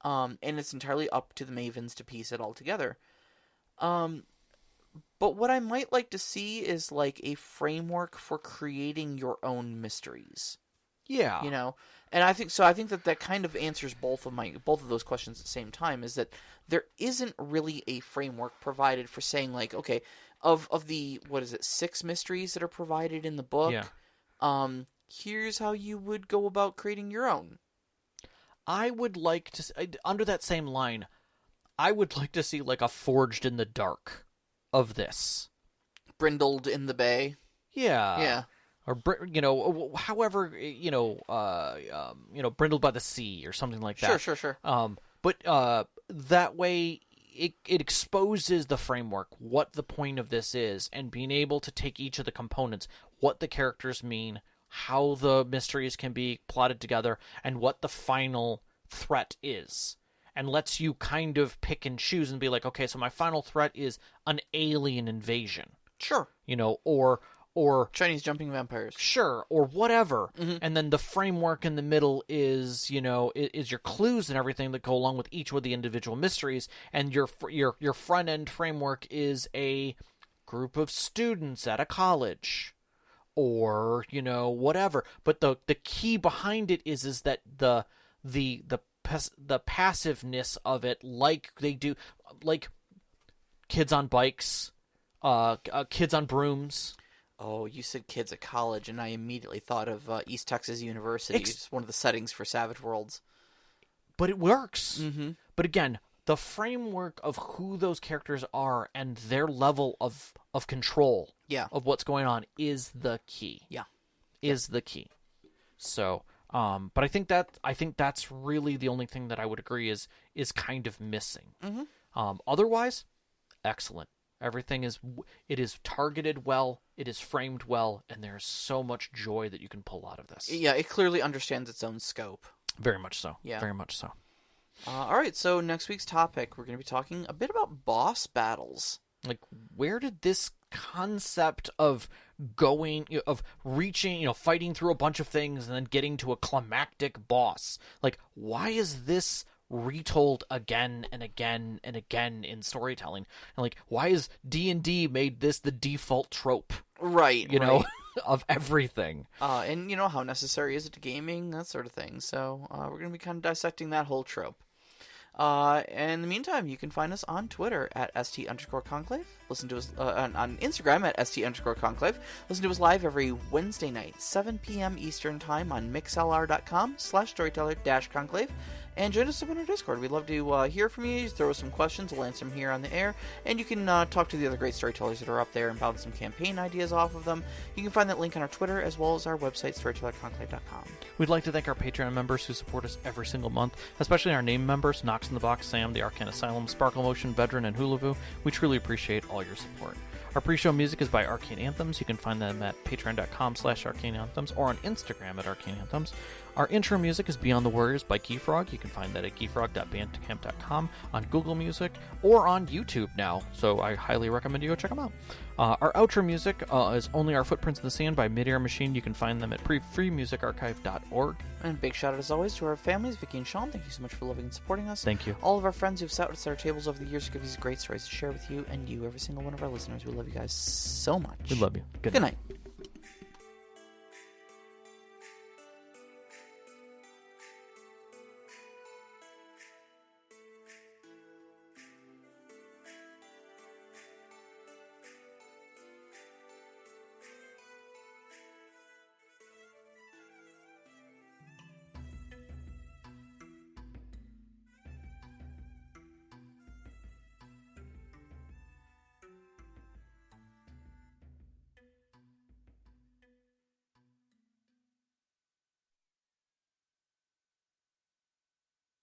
Speaker 1: And it's entirely up to the mavens to piece it all together. But what I might like to see is like a framework for creating your own mysteries.
Speaker 2: Yeah.
Speaker 1: And I think that kind of answers both of those questions at the same time, is that there isn't really a framework provided for saying, like, okay, of the 6 mysteries that are provided in the book, here's how you would go about creating your own.
Speaker 2: I would like to, under that same line, I would like to see like a Forged in the Dark of this.
Speaker 1: Brindled in the Bay.
Speaker 2: Yeah. Or, however, Brindled by the Sea or something like that.
Speaker 1: Sure.
Speaker 2: But that way it exposes the framework, what the point of this is, and being able to take each of the components, what the characters mean, how the mysteries can be plotted together, and what the final threat is. And lets you kind of pick and choose and be like, okay, so my final threat is an alien invasion.
Speaker 1: Sure.
Speaker 2: Or
Speaker 1: Chinese jumping vampires.
Speaker 2: Sure, or whatever. And then the framework in the middle is, is your clues and everything that go along with each of the individual mysteries, and your front end framework is a group of students at a college, or whatever. But the key behind it is that the passiveness of it, like they do, like Kids on Bikes, Kids on Brooms.
Speaker 1: Oh, you said kids at college, and I immediately thought of East Texas University. It's one of the settings for Savage Worlds.
Speaker 2: But it works. But again, the framework of who those characters are and their level of control of what's going on is the key. Is the key. So, but I think that's really the only thing that I would agree is kind of missing. Otherwise, excellent. Everything is targeted well, it is framed well, and there's so much joy that you can pull out of this.
Speaker 1: Yeah, it clearly understands its own scope.
Speaker 2: Very much so.
Speaker 1: Yeah.
Speaker 2: Very much so.
Speaker 1: All right, so next week's topic, we're going to be talking a bit about boss battles.
Speaker 2: Like, where did this concept of reaching, fighting through a bunch of things and then getting to a climactic boss, like, why is this retold again and again and again in storytelling? And like, why is D&D made this the default trope?
Speaker 1: Right.
Speaker 2: Of everything.
Speaker 1: And how necessary is it to gaming, that sort of thing. So we're going to be kind of dissecting that whole trope. In the meantime, you can find us on Twitter at @ST_Conclave. Listen to us on Instagram at @ST_Conclave. Listen to us live every Wednesday night, 7 p.m. Eastern Time on mixlr.com/storyteller-conclave. And join us up on our Discord. We'd love to hear from you. Throw us some questions. We'll answer them here on the air. And you can talk to the other great storytellers that are up there and bounce some campaign ideas off of them. You can find that link on our Twitter as well as our website, storytellerconclave.com.
Speaker 2: We'd like to thank our Patreon members who support us every single month, especially our name members, Knox in the Box, Sam, the Arcane Asylum, Sparkle Motion, Veteran, and Hulavu. We truly appreciate all your support. Our pre-show music is by Arcane Anthems. You can find them at patreon.com/arcaneanthems or on Instagram at Arcane Anthems. Our intro music is Beyond the Warriors by Geefrog. You can find that at geefrog.bandcamp.com, on Google Music, or on YouTube now, so I highly recommend you go check them out. Our outro music is Only Our Footprints in the Sand by Midair Machine. You can find them at freemusicarchive.org.
Speaker 1: And big shout out as always to our families, Vicky and Sean. Thank you so much for loving and supporting us.
Speaker 2: Thank you.
Speaker 1: All of our friends who've sat at our tables over the years to give these great stories to share with you, and you, every single one of our listeners. We love you guys so much.
Speaker 2: We love you.
Speaker 1: Good night.